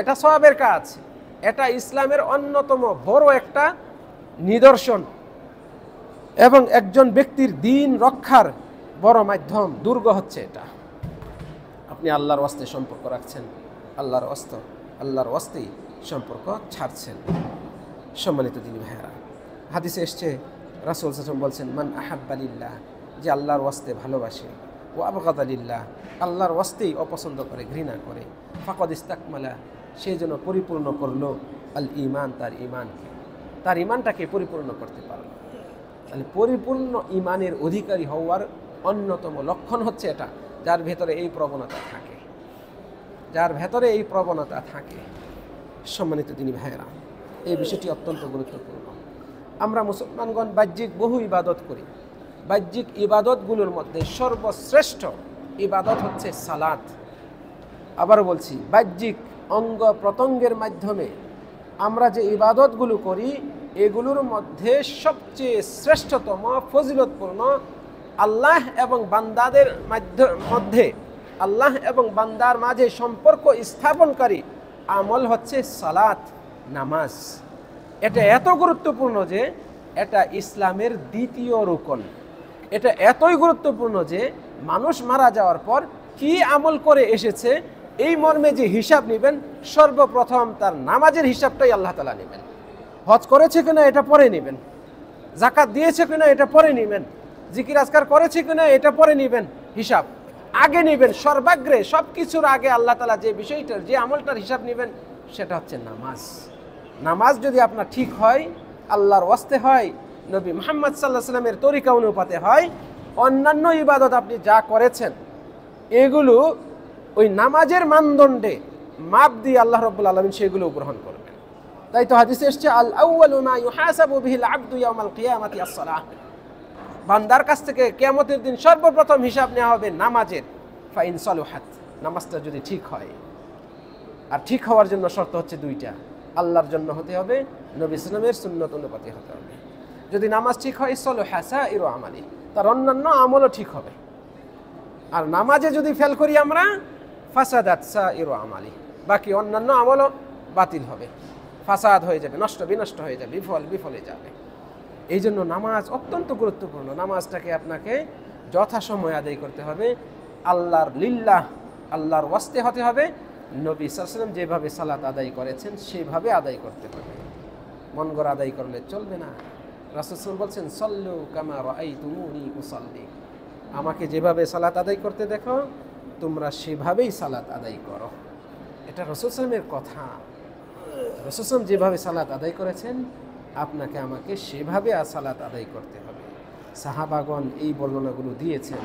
এটা সওয়াবের কাজ, এটা ইসলামের অন্যতম বড় একটা নিদর্শন এবং একজন ব্যক্তির দ্বীন রক্ষার বড় মাধ্যম, দুর্গ হচ্ছে এটা। আপনি আল্লাহর ওয়াস্তে সম্পর্ক রাখছেন, আল্লাহর ওয়াস্তেই সম্পর্ক ছাড়ছেন। সম্মানিত দিনী ভাইয়েরা, হাদিসে এসছে রাসূল সাল্লাল্লাহু আলাইহি ওয়াসাল্লাম বলছেন, মান আহাব্বা লিল্লাহ, যে আল্লাহর ওয়াস্তে ভালোবাসে, ও আবগাদা লিল্লাহ, আল্লাহর ওয়াস্তেই অপছন্দ করে, ঘৃণা করে, ফাকাদ ইস্তাকমালা, সে যেন পরিপূর্ণ করলো আল ঈমান, তার ঈমানটাকে পরিপূর্ণ করতে পারল। তাহলে পরিপূর্ণ ঈমানের অধিকারী হওয়ার অন্যতম লক্ষণ হচ্ছে এটা, যার ভেতরে এই প্রবণতা থাকে, সম্মানিত দিনী ভাইয়েরা, এই বিষয়টি অত্যন্ত গুরুত্বপূর্ণ। আমরা মুসলমানগণ বাহ্যিক বহু ইবাদত করি, বাহ্যিক ইবাদতগুলোর মধ্যে সর্বশ্রেষ্ঠ ইবাদত হচ্ছে সালাত। আবার বলছি, বাহ্যিক অঙ্গ প্রত্যঙ্গের মাধ্যমে আমরা যে ইবাদতগুলো করি, এগুলোর মধ্যে সবচেয়ে শ্রেষ্ঠতম, ফজিলতপূর্ণ, আল্লাহ এবং বান্দাদের মধ্যে, আল্লাহ এবং বান্দার মাঝে সম্পর্ক স্থাপনকারী আমল হচ্ছে সালাত, নামাজ। এটা এত গুরুত্বপূর্ণ যে এটা ইসলামের দ্বিতীয় রুকন। এটা এতই গুরুত্বপূর্ণ যে মানুষ মারা যাওয়ার পর কি আমল করে এসেছে এই মর্মে যে হিসাব নেবেন, সর্বপ্রথম তার নামাজের হিসাবটাই আল্লাহ তাআলা নেবেন। হজ করেছে কিনা এটা পরে নেবেন, যাকাত দিয়েছে কিনা এটা পরে নেবেন, জিকির আজকার করেছে কিনা এটা পরে নেবেন, হিসাব আগে নেবেন। সর্বাগ্রে সব কিছুর আগে আল্লাহ তাআলা যে বিষয়টার, যে আমলটার হিসাব নেবেন, সেটা হচ্ছে নামাজ। নামাজ যদি আপনার ঠিক হয়, আল্লাহর ওয়াস্তে হয়, নবী মুহাম্মদ সাল্লাল্লাহু আলাইহি ওয়াসাল্লামের তরিকা অনুপাতে হয়, অন্যান্য ইবাদত আপনি যা করেছেন এগুলো ওই নামাজের মানদণ্ডে মাপ দিয়ে আল্লাহ রাব্বুল আলামিন সেগুলো গ্রহণ করবেন। তাই তো হাদিসে এসেছে, আল আউয়ালু মা ইউহাসাবু বিহিল আবদু ইয়াউমাল কিয়ামাতি আস-সালাহ, বান্দার কাছ থেকে কিয়ামতের দিন সর্বপ্রথম হিসাব নেওয়া হবে নামাজের। ফাইন সালুহাত, নামাজটা যদি ঠিক হয়। আর ঠিক হওয়ার জন্য শর্ত হচ্ছে দুইটা, আল্লাহর জন্য হতে হবে, নবী সাল্লাল্লাহু সুন্নত অনুপাতে হতে হবে। যদি নামাজ ঠিক হয়, সালুহা সাইরু আমালি, তার অন্যান্য আমলও ঠিক হবে। আর নামাজে যদি ফেল করি আমরা, ফাসাদাত সাইরু আমালি, বাকি অন্যান্য আমলও বাতিল হবে, ফাসাদ হয়ে যাবে, বিনষ্ট হয়ে যাবে, বিফলে যাবে। এই জন্য নামাজ অত্যন্ত গুরুত্বপূর্ণ। নামাজটাকে আপনাকে যথাসময়ে আদায় করতে হবে, আল্লাহর লিল্লাহ, আল্লাহর ওয়াস্তে হতে হবে, নবী সাল্লাল্লাহু আলাইহি ওয়াসাল্লাম যেভাবে সালাত আদায় করেছেন সেভাবে আদায় করতে হবে। মন গড়া আদায় করলে চলবে না। রাসূল সাল্লাল্লাহু বলছেন সল্লু কামা রাআইতুমুনি উসাল্লি, আমাকে যেভাবে সালাত আদায় করতে দেখো তোমরা সেভাবেই সালাত আদায় করো। এটা রাসূল সাল্লাল্লাহু আলাইহি কথা। রাসূল সাল্লাল্লাহু আলাইহি যেভাবে সালাত আদায় করেছেন আপনাকে আমাকে সেভাবে সালাত আদায় করতে হবে। সাহাবাগণ এই বর্ণনাগুলো দিয়েছেন।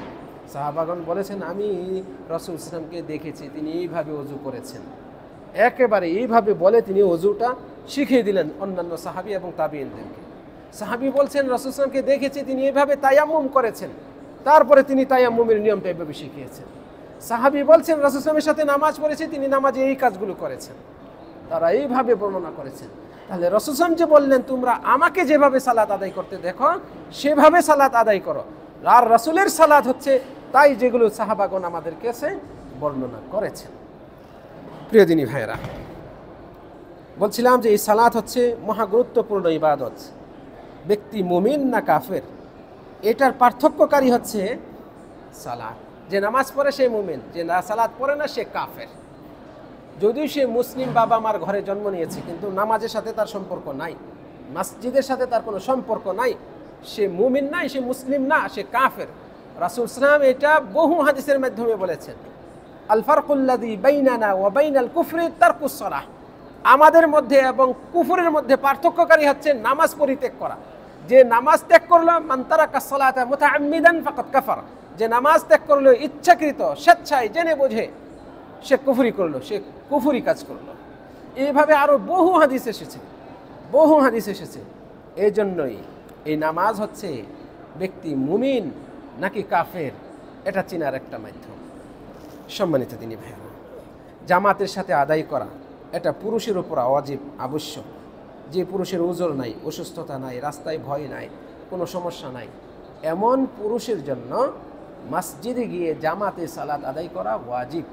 সাহাবাগণ বলেছেন আমি রাসূল সাল্লাল্লাহু আলাইহি ওয়াসাল্লামকে দেখেছি তিনি এইভাবে ওযু করেছেন, একেবারে এইভাবে বলে তিনি ওযুটা শিখিয়ে দিলেন অন্যান্য সাহাবী এবং তাবিঈনদেরকে। সাহাবী বলছেন রাসূল সাল্লাল্লাহু আলাইহি ওয়াসাল্লামকে দেখেছি তিনি এইভাবে তায়াম্মুম করেছেন, তারপরে তিনি তায়াম্মুমের নিয়মটা এইভাবে শিখিয়েছেন। সাহাবী বলছেন রাসূল সাল্লাল্লাহু আলাইহি ওয়াসাল্লামের সাথে নামাজ পড়েছি তিনি নামাজে এই কাজগুলো করেছেন, তারা এইভাবে বর্ণনা করেছেন। তাহলে রাসূল সাল্লাল্লাহু আলাইহি ওয়াসাল্লাম যে বললেন তোমরা আমাকে যেভাবে সালাত আদায় করতে দেখো সেভাবে সালাত আদায় করো, আর রাসূলের সালাত হচ্ছে তাই যেগুলো সাহাবাগণ আমাদের কাছে বর্ণনা করেছেন। প্রিয় দিনী ভাইয়েরা, বলছিলাম যে এই সালাত হচ্ছে মহা গুরুত্বপূর্ণ ইবাদত। ব্যক্তি মুমিন না কাফের এটার পার্থক্যকারী হচ্ছে সালাত। যে নামাজ পড়ে সে মুমিন, যে না সালাত পড়ে না সে কাফের। যদিও সে মুসলিম বাবা মার ঘরে জন্ম নিয়েছে কিন্তু নামাজের সাথে তার সম্পর্ক নাই, মসজিদের সাথে তার কোনো সম্পর্ক নাই, সে মুমিন নাই, সে মুসলিম না, সে কাফের। রাসূল সাল্লাল্লাহু আলাইহি ওয়াসাল্লাম এটা বহু হাদিসের মাধ্যমে বলেছেন, আল ফারকুল্লাযী বাইনানা ওয়া বাইনাল কুফরি তারকুস সালাহ, আমাদের মধ্যে এবং কুফরের মধ্যে পার্থক্যকারী হচ্ছে নামাজ পরিত্যাগ করা। যে নামাজ ত্যাগ করলো মান তারাকা সালাতা মুতাআম্মিদান ফাকাদ কাফার, যে নামাজ ত্যাগ করলো ইচ্ছাকৃত স্বেচ্ছায় জেনে বুঝে সে কুফরি করলো, সে কুফরি কাজ করলো। এইভাবে আরো বহু হাদিস এসেছে, বহু হাদিস এসেছে। এই জন্যই এই নামাজ হচ্ছে ব্যক্তি মুমিন নাকি কাফের এটা চেনার একটা মাধ্যম। সম্মানিত দিনী ভাইরা, জামাতের সাথে আদায় করা এটা পুরুষের উপর ওয়াজিব, আবশ্যক। যে পুরুষের ওজর নাই, অসুস্থতা নাই, রাস্তায় ভয় নাই, কোনো সমস্যা নাই, এমন পুরুষের জন্য মসজিদে গিয়ে জামাতে সালাত আদায় করা ওয়াজিব।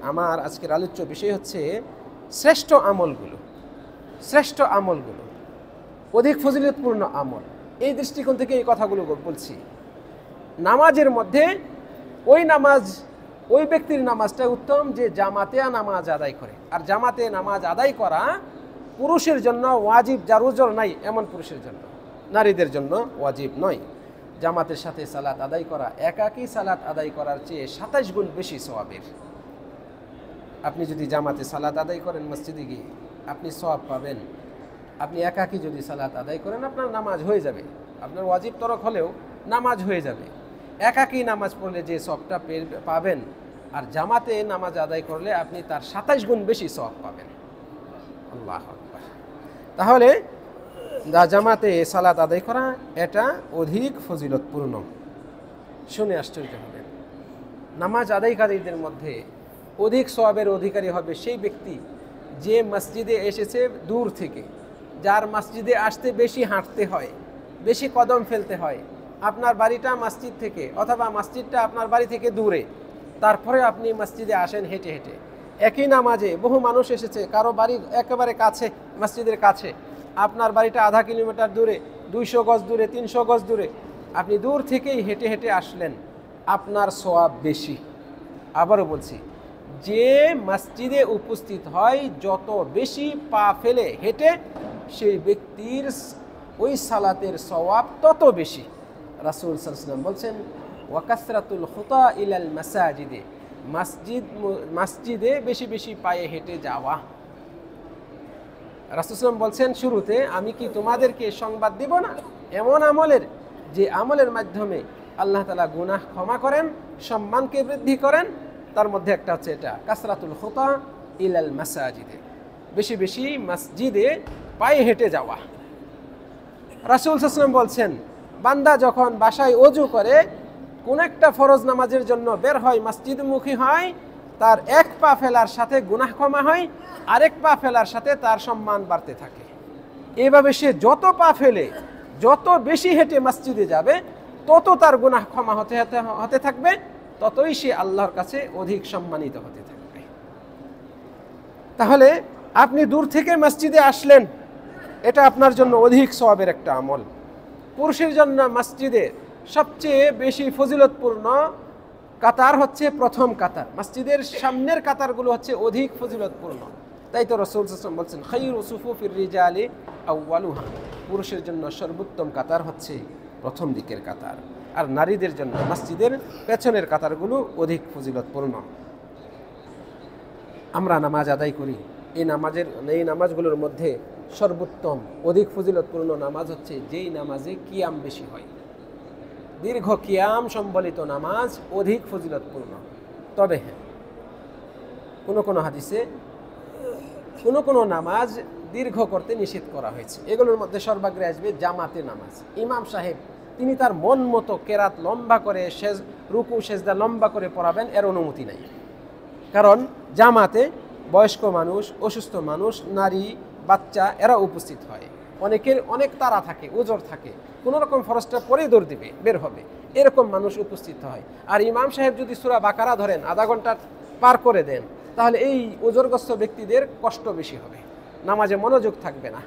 আমার আজকের আলোচ্য বিষয় হচ্ছে শ্রেষ্ঠ আমলগুলো, শ্রেষ্ঠ আমলগুলো, অধিক ফজিলতপূর্ণ আমল। এই দৃষ্টিকোণ থেকে এই কথাগুলো বলছি। নামাজের মধ্যে ওই ব্যক্তির নামাজটা উত্তম যে জামাতে নামাজ আদায় করে। আর জামাতে নামাজ আদায় করা পুরুষের জন্য ওয়াজিব, যার ওজর নাই এমন পুরুষের জন্য, নারীদের জন্য ওয়াজিব নয়। জামাতের সাথে সালাত আদায় করা একাকী সালাত আদায় করার চেয়ে 27 গুণ বেশি সওয়াবের। আপনি যদি জামাতে সালাত আদায় করেন মসজিদে গিয়ে আপনি সওয়াব পাবেন। আপনি একাকী যদি সালাত আদায় করেন আপনার নামাজ হয়ে যাবে, আপনার ওয়াজিব তরক হলেও নামাজ হয়ে যাবে। একাকী নামাজ পড়লে যে সওয়াবটা পাবেন আর জামাতে নামাজ আদায় করলে আপনি তার 27 গুণ বেশি সওয়াব পাবেন। আল্লাহু আকবার। তাহলে জামাতে সালাত আদায় করা এটা অধিক ফজিলতপূর্ণ। শুনে আশ্চর্য হবেন, নামাজ আদায়কারীদের মধ্যে অধিক সওয়াবের অধিকারী হবে সেই ব্যক্তি যে মসজিদে এসেছে দূর থেকে, যার মসজিদে আসতে বেশি হাঁটতে হয়, বেশি কদম ফেলতে হয়। আপনার বাড়িটা মসজিদ থেকে অথবা মসজিদটা আপনার বাড়ি থেকে দূরে, তারপরে আপনি মসজিদে আসেন হেঁটে হেঁটে। একই নামাজে বহু মানুষ এসেছে, কারো বাড়ি একেবারে কাছে, মসজিদের কাছে, আপনার বাড়িটা আধা কিলোমিটার দূরে, 200 গজ দূরে, 300 গজ দূরে, আপনি দূর থেকেই হেঁটে হেঁটে আসলেন, আপনার সওয়াব বেশি। আবারও বলছি, যে মসজিদে উপস্থিত হয় যত বেশি পা ফেলে হেঁটে সেই ব্যক্তির ওই সালাতের সওয়াব তত বেশি। রাসূল সাল্লাল্লাহু আলাইহি ওয়াসাল্লাম বলছেন ওয়া কাসরাতুল খুতা ইলাল মাসাজিদে, মসজিদে বেশি বেশি পায়ে হেঁটে যাওয়া। রাসূল সাল্লাল্লাহু আলাইহি ওয়াসাল্লাম বলছেন শুরুতে, আমি কি তোমাদেরকে সংবাদ দিব না এমন আমলের, যে আমলের মাধ্যমে আল্লাহ তাআলা গুনাহ ক্ষমা করেন, সম্মানকে বৃদ্ধি করেন। তার মধ্যে একটা হচ্ছে এটা কাসরাতুল খুতা ইলাল মাসাজিদে, বেশি বেশি মসজিদে পায়ে হেঁটে যাওয়া। রাসূল সাল্লাল্লাহু আলাইহি ওয়াসাল্লাম বলছেন, বান্দা যখন বাসায় ওযু করে কোন একটা ফরজ নামাজের জন্য বের হয়, মসজিদমুখী হয়, তার এক পা ফেলার সাথে গুনাহ ক্ষমা হয়, আরেক পা ফেলার সাথে তার সম্মান বাড়তে থাকে। এইভাবে সে যত পা ফেলে, যত বেশি হেঁটে মসজিদে যাবে, তত তার গুনাহ ক্ষমা হতে থাকবে, ততই সে আল্লাহর কাছে অধিক সম্মানিত হতে থাকবে। তাহলে আপনি দূর থেকে মসজিদে আসলেন, এটা আপনার জন্য অধিক সওয়াবের একটা আমল। পুরুষের জন্য মসজিদে সবচেয়ে বেশি ফজিলতপূর্ণ কাতার হচ্ছে প্রথম কাতার, মসজিদের সামনের কাতারগুলো হচ্ছে অধিক ফজিলতপূর্ণ। তাই তো রাসূল সাল্লাল্লাহু আলাইহি ওয়াসাল্লাম বলছেন, খায়রু সুফুফির রিজালি আউয়ালুহা, পুরুষের জন্য সর্বোত্তম কাতার হচ্ছে প্রথম দিকের কাতার, আর নারীদের জন্য মসজিদের পেছনের কাতারগুলো অধিক ফজিলতপূর্ণ। আমরা নামাজ আদায় করি, এই নামাজগুলোর মধ্যে সর্বোত্তম অধিক ফজিলতপূর্ণ নামাজ হচ্ছে যেই নামাজে কিয়াম বেশি হয়। দীর্ঘ কিয়াম সম্বলিত নামাজ অধিক ফজিলতপূর্ণ। তবে হ্যাঁ, কোনো হাদিসে কোনো নামাজ দীর্ঘ করতে নিষেধ করা হয়েছে। এগুলোর মধ্যে সর্বাগ্রে আসবে জামাতে নামাজ। ইমাম সাহেব তিনি তার মন মতো কেরাত লম্বা করে, রুকু সেজদা লম্বা করে পড়াবেন, এর অনুমতি নাই। কারণ জামাতে বয়স্ক মানুষ, অসুস্থ মানুষ, নারী, বাচ্চা এরা উপস্থিত হয়। অনেকের অনেক তাড়া থাকে, ওজর থাকে, কোনো রকম ফরজটা পরেই দৌড় দিবে, বের হবে, এরকম মানুষ উপস্থিত হয়। আর ইমাম সাহেব যদি সূরা বাকারা ধরেন, আধা ঘন্টা পার করে দেন, তাহলে এই ওজরগ্রস্ত ব্যক্তিদের কষ্ট বেশি হবে, নামাজে মনোযোগ থাকবে না,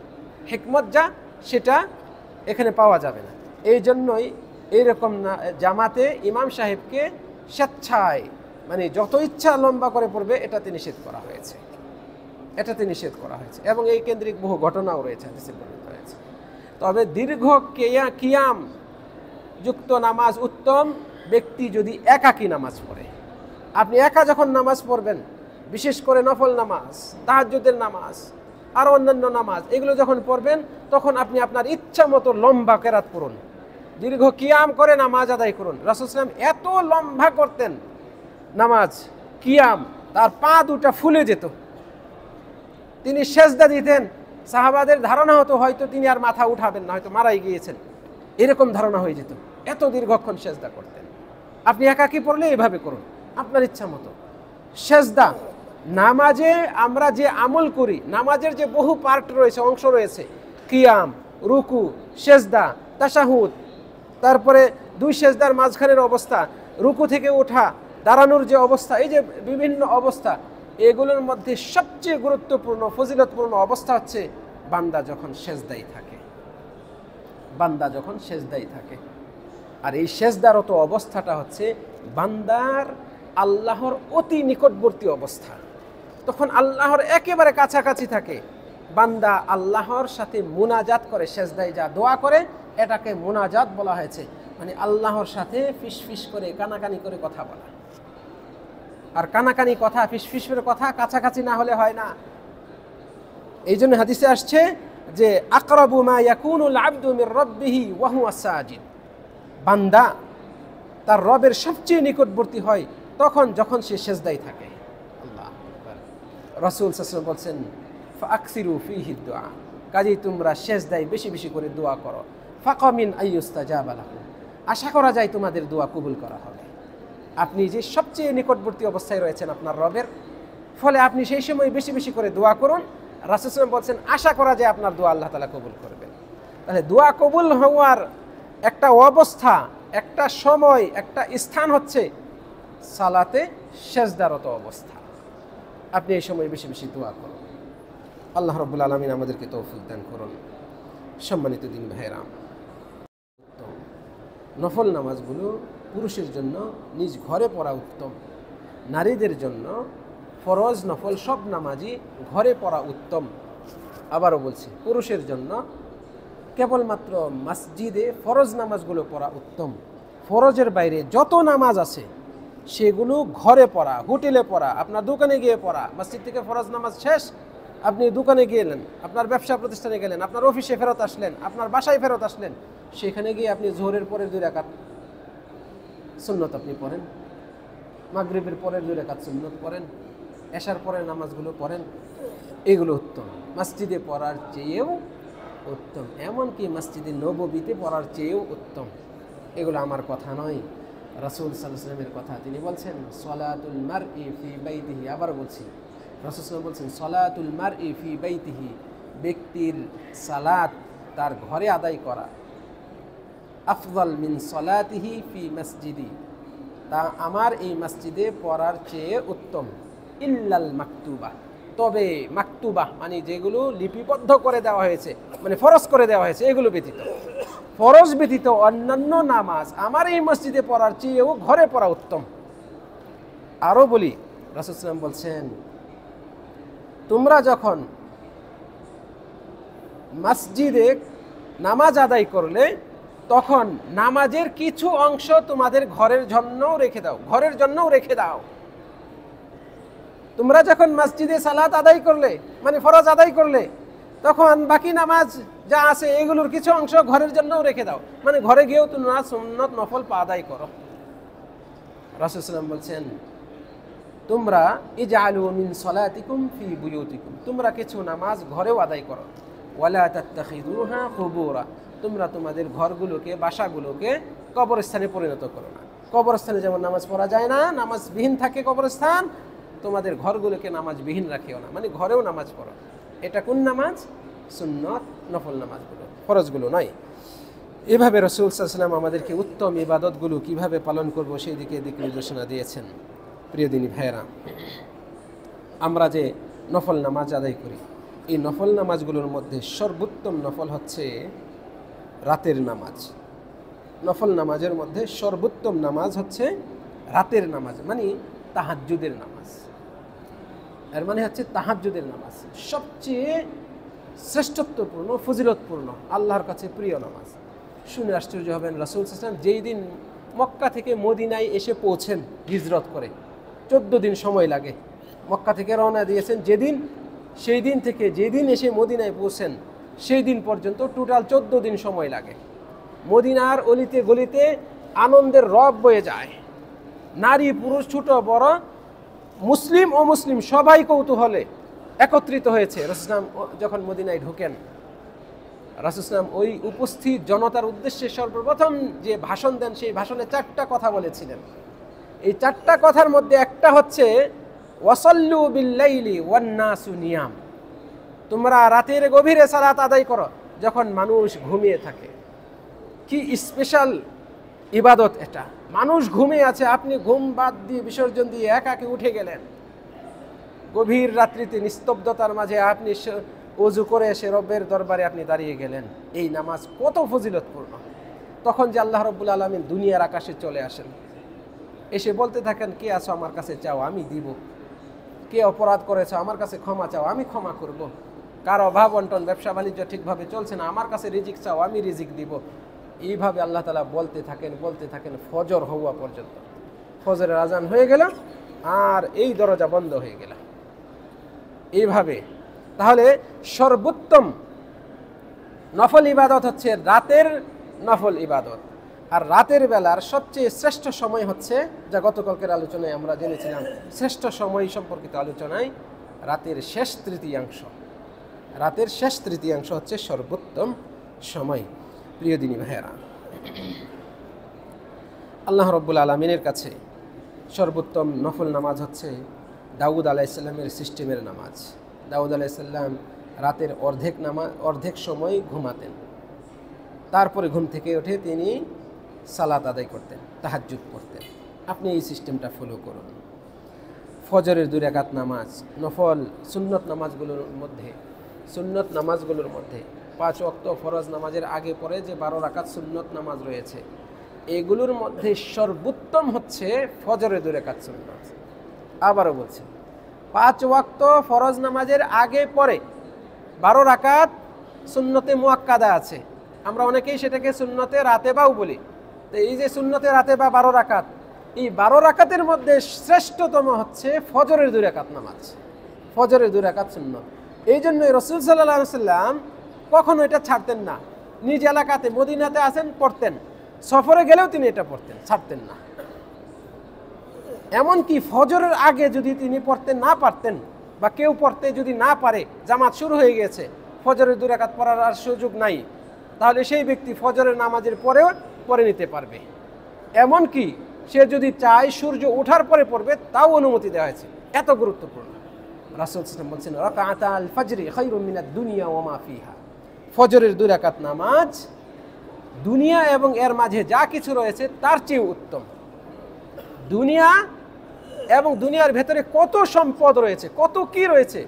হিকমত যা সেটা এখানে পাওয়া যাবে না। এই জন্যই এইরকম জামাতে ইমাম সাহেবকে স্বেচ্ছায়, মানে যত ইচ্ছা লম্বা করে পড়বে, এটাতে নিষেধ করা হয়েছে, এবং এই কেন্দ্রিক বহু ঘটনাও রয়েছে, হাদিসে বর্ণিত হয়েছে। তবে দীর্ঘ কিয়াম যুক্ত নামাজ উত্তম ব্যক্তি যদি একাকী নামাজ পড়ে। আপনি একা যখন নামাজ পড়বেন, বিশেষ করে নফল নামাজ, তাহাজ্জুদের নামাজ আর অন্যান্য নামাজ, এগুলো যখন পড়বেন, তখন আপনি আপনার ইচ্ছা মতো লম্বা কেরাত পড়ুন, দীর্ঘ কিয়াম করে নামাজ আদায় করুন। রাসূল সাল্লাল্লাহু আলাইহি ওয়াসাল্লাম এত লম্বা করতেন নামাজ, কিয়াম, তার পা দুটা ফুলে যেত। তিনি সেজদা দিতেন, সাহাবাদের ধারণা হতো হয়তো তিনি আর মাথা উঠাবেন না, হয়তো মারাই গিয়েছেন, এরকম ধারণা হয়ে যেত, এত দীর্ঘক্ষণ সেজদা করতেন। আপনি একাকী পড়লে এভাবে করুন, আপনার ইচ্ছা মতো সেজদা। নামাজে আমরা যে আমল করি, নামাজের যে বহু পার্ট রয়েছে, অংশ রয়েছে, কিয়াম, রুকু, সেজদা, তাশাহুদ, তারপরে দুই সেজদার মাঝখানের অবস্থা, রুকু থেকে ওঠা, দাঁড়ানোর যে অবস্থা, এই যে বিভিন্ন অবস্থা, এগুলোর মধ্যে সবচেয়ে গুরুত্বপূর্ণ ফজিলতপূর্ণ অবস্থা হচ্ছে বান্দা যখন সেজদাই থাকে। আর এই সেজদারত অবস্থাটা হচ্ছে বান্দার আল্লাহর অতি নিকটবর্তী অবস্থা। তখন আল্লাহর একেবারে কাছাকাছি থাকে, বান্দা আল্লাহর সাথে মুনাজাত করে, সেজদায় যা দোয়া করে এটাকে মুনাজাত বলা হয়েছে, মানে আল্লাহর সাথে ফিসফিস করে, কানাকানি করে কথা বলা। আর কানাকানি কথা, ফিসফিস করে কথা কাছাকাছি না হলে হয় না। এই জন্য হাদিসে আসছে যে আকরাবু মা ইয়াকুনুল আবদু মির রাব্বিহি ওয়া হুয়া সাজিদ, বান্দা তার রবের সবচেয়ে নিকটবর্তী হয় যখন সে সেজদায় থাকে। আল্লাহু আকবার। রাসূল সাল্লাল্লাহু আলাইহি ওয়াসাল্লাম বলেন, ফাআকসিরু ফীহি দুআ, কাজেই তোমরা সেজদায় বেশি বেশি করে দোয়া করো। ফাকামিন আইয়ুস্তাজাবা লাকুম, আশা করা যায় তোমাদের দোয়া কবুল করা হবে। আপনি যে সবচেয়ে নিকটবর্তী অবস্থায় রয়েছেন আপনার রবের, ফলে আপনি সেই সময় বেশি বেশি করে দোয়া করুন। রাসূল সাল্লাল্লাহু আলাইহি ওয়াসাল্লাম বলছেন, আশা করা যায় আপনার দোয়া আল্লাহ তাআলা কবুল করবেন। তাহলে দোয়া কবুল হওয়ার একটা অবস্থা, একটা সময়, একটা স্থান হচ্ছে সালাতে সেজদারত অবস্থা। আপনি এই সময় বেশি বেশি দোয়া করুন। আল্লাহ রাব্বুল আলামিন আমাদেরকে তৌফিক দান করুন। সম্মানিত দিন ভাইরা, নফল নামাজগুলো পুরুষের জন্য নিজ ঘরে পড়া উত্তম, নারীদের জন্য ফরজ নফল সব নামাজই ঘরে পড়া উত্তম। আবারও বলছি, পুরুষের জন্য কেবলমাত্র মসজিদে ফরজ নামাজগুলো পড়া উত্তম। ফরজের বাইরে যত নামাজ আছে সেগুলো ঘরে পড়া, হোটেলে পড়া, আপনার দোকানে গিয়ে পড়া। মসজিদ থেকে ফরজ নামাজ শেষ, আপনি দোকানে গেলেন, আপনার ব্যবসা প্রতিষ্ঠানে গেলেন, আপনার অফিসে ফেরত আসলেন, আপনার বাসায় ফেরত আসলেন, সেখানে গিয়ে আপনি জোহরের পরের 2 রাকাত সুন্নত আপনি পড়েন, মাগরিবের পরের 2 রাকাত সুন্নত পড়েন, এশার পরের নামাজগুলো পড়েন, এগুলো উত্তম, মসজিদে পড়ার চেয়েও উত্তম, এমনকি মসজিদে নববীতে পড়ার চেয়েও উত্তম। এগুলো আমার কথা নয়, রাসূল সাল্লাল্লাহু আলাইহি ওয়াসাল্লামের কথা। তিনি বলছেন, সলাতুল মারই ফি বাইতিহি, আবার বলছি, রাসূল সাল্লাল্লাহু আলাইহি ওয়াসাল্লাম বলছেন, সলাতুল মারই ফি বাইতিহি, ব্যক্তির সালাত তার ঘরে আদায় করা, আফজাল মিন সলাতিহি ফি মসজিদি, তা আমার এই মসজিদে পড়ার চেয়ে উত্তম। ইল্লাল মাকতুবা, তবে মাকতুবা মানে যেগুলো লিপিবদ্ধ করে দেওয়া হয়েছে, মানে ফরজ করে দেওয়া হয়েছে, এগুলো ব্যতীত, ফরজ ব্যতীত অন্যান্য নামাজ আমার এই মসজিদে পড়ার চেয়েও ঘরে পড়া উত্তম। আরও বলি, রাসূল সাল্লাল্লাহু আলাইহি ওয়াসাল্লাম বলছেন, তোমরা যখন মসজিদে নামাজ আদায় করলে তখন নামাজের কিছু অংশ তোমাদের ঘরের জন্যও রেখে দাও, ঘরের জন্যও রেখে দাও। তোমরা যখন মসজিদে সালাত আদায় করলে, মানে ফরজ আদায় করলে, তখন বাকি নামাজ যা আছে এগুলোর কিছু অংশ ঘরের জন্যও রেখে দাও, মানে ঘরে গিয়েও তোমরা সুন্নত নফল আদায় করো। রাসূল সাল্লাল্লাহু আলাইহি ওয়াসাল্লাম বলছেন, তোমরা ইজআলু মিন সলাতিকুম ফি বুয়ুতিকুম, তোমরা কিছু নামাজ ঘরেও আদায় করো। ওয়ালা তাত্তাখিযুহা কুবুরা, তোমরা তোমাদের ঘরগুলোকে, বাসাগুলোকে কবরস্থানে পরিণত করো না। কবরস্থানে যেমন নামাজ পড়া যায় না, নামাজবিহীন থাকে কবরস্থান, তোমাদের ঘরগুলোকে নামাজবিহীন রাখিও না, মানে ঘরেও নামাজ পড়ো। এটা কোন নামাজ? সুন্নত নফল নামাজগুলো, ফরজগুলো নয়। এভাবে রাসূল সাল্লাল্লাহু আলাইহি ওয়াসাল্লাম আমাদেরকে উত্তম ইবাদতগুলো কিভাবে পালন করব সেই দিকে দিক নির্দেশনা দিয়েছেন। প্রিয় দিনী ভাইয়েরা, আমরা যে নফল নামাজ আদায় করি, এই নফল নামাজগুলোর মধ্যে সর্বোত্তম নফল হচ্ছে রাতের নামাজ। নফল নামাজের মধ্যে সর্বোত্তম নামাজ হচ্ছে রাতের নামাজ, মানে তাহাজ্জুদের নামাজ। এর মানে হচ্ছে তাহাজ্জুদের নামাজ সবচেয়ে শ্রেষ্ঠত্বপূর্ণ, ফজিলতপূর্ণ, আল্লাহর কাছে প্রিয় নামাজ। শুনে আশ্চর্য হবেন, রাসূল সাল্লাল্লাহু আলাইহি ওয়াসাল্লাম যেই দিন মক্কা থেকে মদিনায় এসে পৌঁছেন হিজরত করে, 14 দিন সময় লাগে। মক্কা থেকে রওনা দিয়েছেন যেদিন, সেই দিন থেকে যেদিন এসে মদিনায় পৌঁছেন সেই দিন পর্যন্ত টোটাল 14 দিন সময় লাগে। মদিনার অলিতে গলিতে আনন্দের রব বয়ে যায়, নারী পুরুষ ছোট বড়, মুসলিম ও মুসলিম সবাই কৌতূহলে একত্রিত হয়েছে। রাসূল সাল্লাল্লাহু আলাইহি ওয়াসাল্লাম যখন মদিনায় ঢোকেন, রাসূল সাল্লাল্লাহু আলাইহি ওয়াসাল্লাম ওই উপস্থিত জনতার উদ্দেশ্যে সর্বপ্রথম যে ভাষণ দেন, সেই ভাষণে 4টা কথা বলেছিলেন। এই 4টা কথার মধ্যে একটা হচ্ছে ওয়াসাল্লু বিল্লাইলি ওয়ান নাসু নিয়াম, তোমরা রাতের গভীরে সালাত আদায় করো যখন মানুষ ঘুমিয়ে থাকে। কি স্পেশাল ইবাদত এটা! মানুষ ঘুমিয়ে আছে, আপনি ঘুম বাদ দিয়ে বিসর্জন দিয়ে একাকে উঠে গেলেন, গভীর রাত্রিতে নিস্তব্ধতার মাঝে আপনি ওযু করে এসে রব্বের দরবারে আপনি দাঁড়িয়ে গেলেন। এই নামাজ কত ফজিলতপূর্ণ! তখন যে আল্লাহ রাব্বুল আলামিন দুনিয়ার আকাশে চলে আসেন, এসে বলতে থাকেন, কে আছো আমার কাছে চাও আমি দিব, কে অপরাধ করেছো আমার কাছে ক্ষমা চাও আমি ক্ষমা করব, কার অভাব অন্টন ব্যবসা বাণিজ্য ঠিকভাবে চলছে না আমার কাছে রিজিক চাও আমি রিজিক দিব। এইভাবে আল্লাহ তাআলা বলতে থাকেন ফজর হওয়া পর্যন্ত। ফজরের আজান হয়ে গেল আর এই দরজা বন্ধ হয়ে গেল। এইভাবে তাহলে সর্বোত্তম নফল ইবাদত হচ্ছে রাতের নফল ইবাদত। আর রাতের বেলার সবচেয়ে শ্রেষ্ঠ সময় হচ্ছে, যা গতকালকের আলোচনায় আমরা জেনেছিলাম, শ্রেষ্ঠ সময় সম্পর্কিত আলোচনায়, রাতের শেষ তৃতীয়াংশ। রাতের শেষ তৃতীয়াংশ হচ্ছে সর্বোত্তম সময়। প্রিয় দিনী ভাইয়েরা, আল্লাহ রাব্বুল আলামিনের কাছে সর্বোত্তম নফল নামাজ হচ্ছে দাউদ আলাইহিস সালামের সিস্টেমের নামাজ। দাউদ আলাইহিস সালাম রাতের অর্ধেক সময় ঘুমাতেন, তারপরে ঘুম থেকে উঠে তিনি সালাত আদায় করতেন, তাহাজ্জুদ পড়তেন। আপনি এই সিস্টেমটা ফলো করুন। ফজরের 2 রাকাত নামাজ, নফল সুন্নত নামাজগুলোর মধ্যে 5 ওয়াক্ত ফরজ নামাজের আগে পরে যে 12 রাকাত সুন্নত নামাজ রয়েছে, এগুলোর মধ্যে সর্বোত্তম হচ্ছে ফজরের 2 রাকাত সুন্নত। আবারও বলছি, 5 ওয়াক্ত ফরজ নামাজের আগে পরে 12 রাকাত সুন্নতে মুআক্কাদা আছে, আমরা অনেকেই সেটাকে সুন্নতে রাতেবাও বলি। তো এই যে সুন্নতে রাতেবা 12 রাকাত, এই 12 রাকাতের মধ্যে শ্রেষ্ঠতম হচ্ছে ফজরের 2 রাকাত নামাজ, ফজরের 2 রাকাত সুন্নত। এই জন্যই রাসূল সাল্লাল্লাহু আলাইহি ওয়াসাল্লাম কখনো এটা ছাড়তেন না। নিজ এলাকাতে মদিনাতে আসেন পড়তেন, সফরে গেলেও তিনি এটা পড়তেন, ছাড়তেন না। এমনকি ফজরের আগে যদি তিনি পড়তে না পারতেন বা কেউ পড়তে যদি না পারে, জামাত শুরু হয়ে গেছে, ফজরের 2 রাকাত পড়ার আর সুযোগ নাই, তাহলে সেই ব্যক্তি ফজরের নামাজের পরেও পড়ে নিতে পারবে। এমনকি সে যদি চায় সূর্য ওঠার পরে পড়বে, তাও অনুমতি দেওয়া হয়েছে। এত গুরুত্বপূর্ণ। রাসূল সাল্লাল্লাহু আলাইহি ওয়াসাল্লাম বলছেন, রাকাতাল ফাজরি খায়রুম মিনাদ দুনিয়া ওয়া মা ফিহা। ফজরের 2 রাকাত নামাজ দুনিয়া এবং এর মাঝে যা কিছু রয়েছে তার চেয়ে উত্তম। দুনিয়া এবং দুনিয়ার ভেতরে কত সম্পদ রয়েছে, কত কি রয়েছে,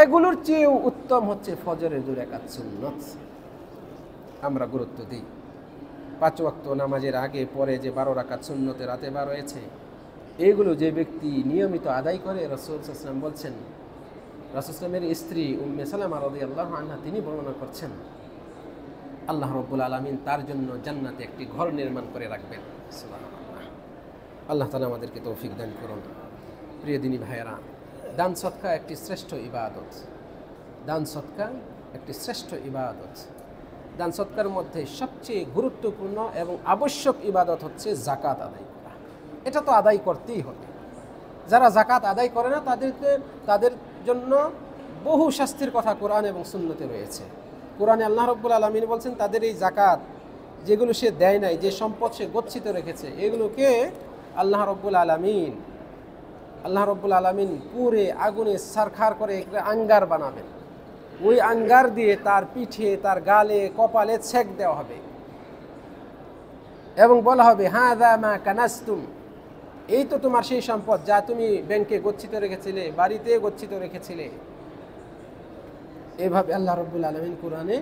এগুলোর চেয়েও উত্তম হচ্ছে ফজরের 2 রাকাত সুন্নত। আমরা গুরুত্ব দিই। 5 ওয়াক্ত নামাজের আগে পরে যে 12 রাকাত সুন্নতে রাতে বা রয়েছে, এগুলো যে ব্যক্তি নিয়মিত আদায় করে, রাসূল সাল্লাল্লাহু আলাইহি ওয়াসাল্লাম বলছেন, রাসূল সাল্লামের স্ত্রী উম্মে সালামা রাদিয়াল্লাহু আনহা তিনি বর্ণনা করছেন, আল্লাহ রাব্বুল আলামিন তার জন্য জান্নাতে একটি ঘর নির্মাণ করে রাখবেন। সুবহানাল্লাহ। আল্লাহ তাআলা আমাদেরকে তৌফিক দান করুন। প্রিয় দিনী ভাইয়েরা, দান সদকা একটি শ্রেষ্ঠ ইবাদত। দান সদকা একটি শ্রেষ্ঠ ইবাদত। দান সদকার মধ্যে সবচেয়ে গুরুত্বপূর্ণ এবং আবশ্যক ইবাদত হচ্ছে যাকাত আদায় করা। এটা তো আদায় করতেই হবে। যারা যাকাত আদায় করে না তাদের জন্য বহু শাস্তির কথা কোরআন এবং সুন্নতে রয়েছে। কোরআনে আল্লাহ রাব্বুল আলামিন বলছেন, তাদের এই যাকাত যেগুলো সে দেয় নাই, যে সম্পদ সে গচ্ছিত রেখেছে, এগুলোকে আল্লাহ রাব্বুল আলামিন পুড়ে আগুনে সারখার করে একটা আঙ্গার বানাবেন। ওই আঙ্গার দিয়ে তার পিঠে, তার গালে, কপালে ছেক দেওয়া হবে এবং বলা হবে, হাযা মা কানাসতুম, এই তো তোমার সেই সম্পদ যা তুমি ব্যাংকে গচ্ছিত রেখেছিলে, বাড়িতে গচ্ছিত রেখেছিলে। এইভাবে আল্লাহ রাব্বুল আলামিন কোরআনে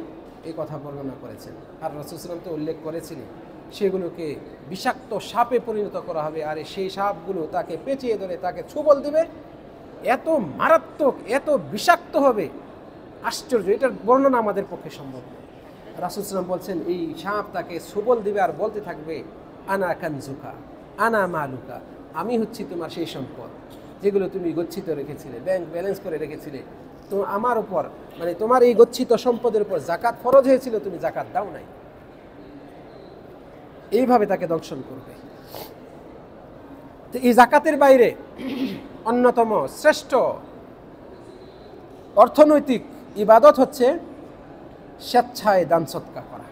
এই কথা বর্ণনা করেছেন। আর রাসূল সাল্লাল্লাহু আলাইহি ওয়াসাল্লাম তো উল্লেখ করেছিলেন, সেগুলোকে বিষাক্ত সাপে পরিণত করা হবে, আর সেই সাপগুলো তাকে পেঁচিয়ে ধরে তাকে ছোবল দিবে। এত মারাত্মক, এত বিষাক্ত হবে, আশ্চর্য, এটার বর্ণনা আমাদের পক্ষে সম্ভব নয়। রাসূল সাল্লাল্লাহু আলাইহি ওয়াসাল্লাম বলছেন, এই সাপ তাকে ছোবল দিবে আর বলতে থাকবে, আনা কানজুকা আনা মালুকা, আমি হচ্ছি তোমার সেই সম্পদ যেগুলো তুমি গচ্ছিত রেখেছিলে, ব্যাংক ব্যালেন্স করে রেখেছিলে। তো আমার উপর, মানে তোমার এই গচ্ছিত সম্পদের উপর যাকাত ফরজ হয়েছিল, তুমি যাকাত দাও নাই। এইভাবে তাকে দংশন করবে। তো এই যাকাতের বাইরে অন্যতম শ্রেষ্ঠ অর্থনৈতিক ইবাদত হচ্ছে স্বেচ্ছায় দান সদকা করা।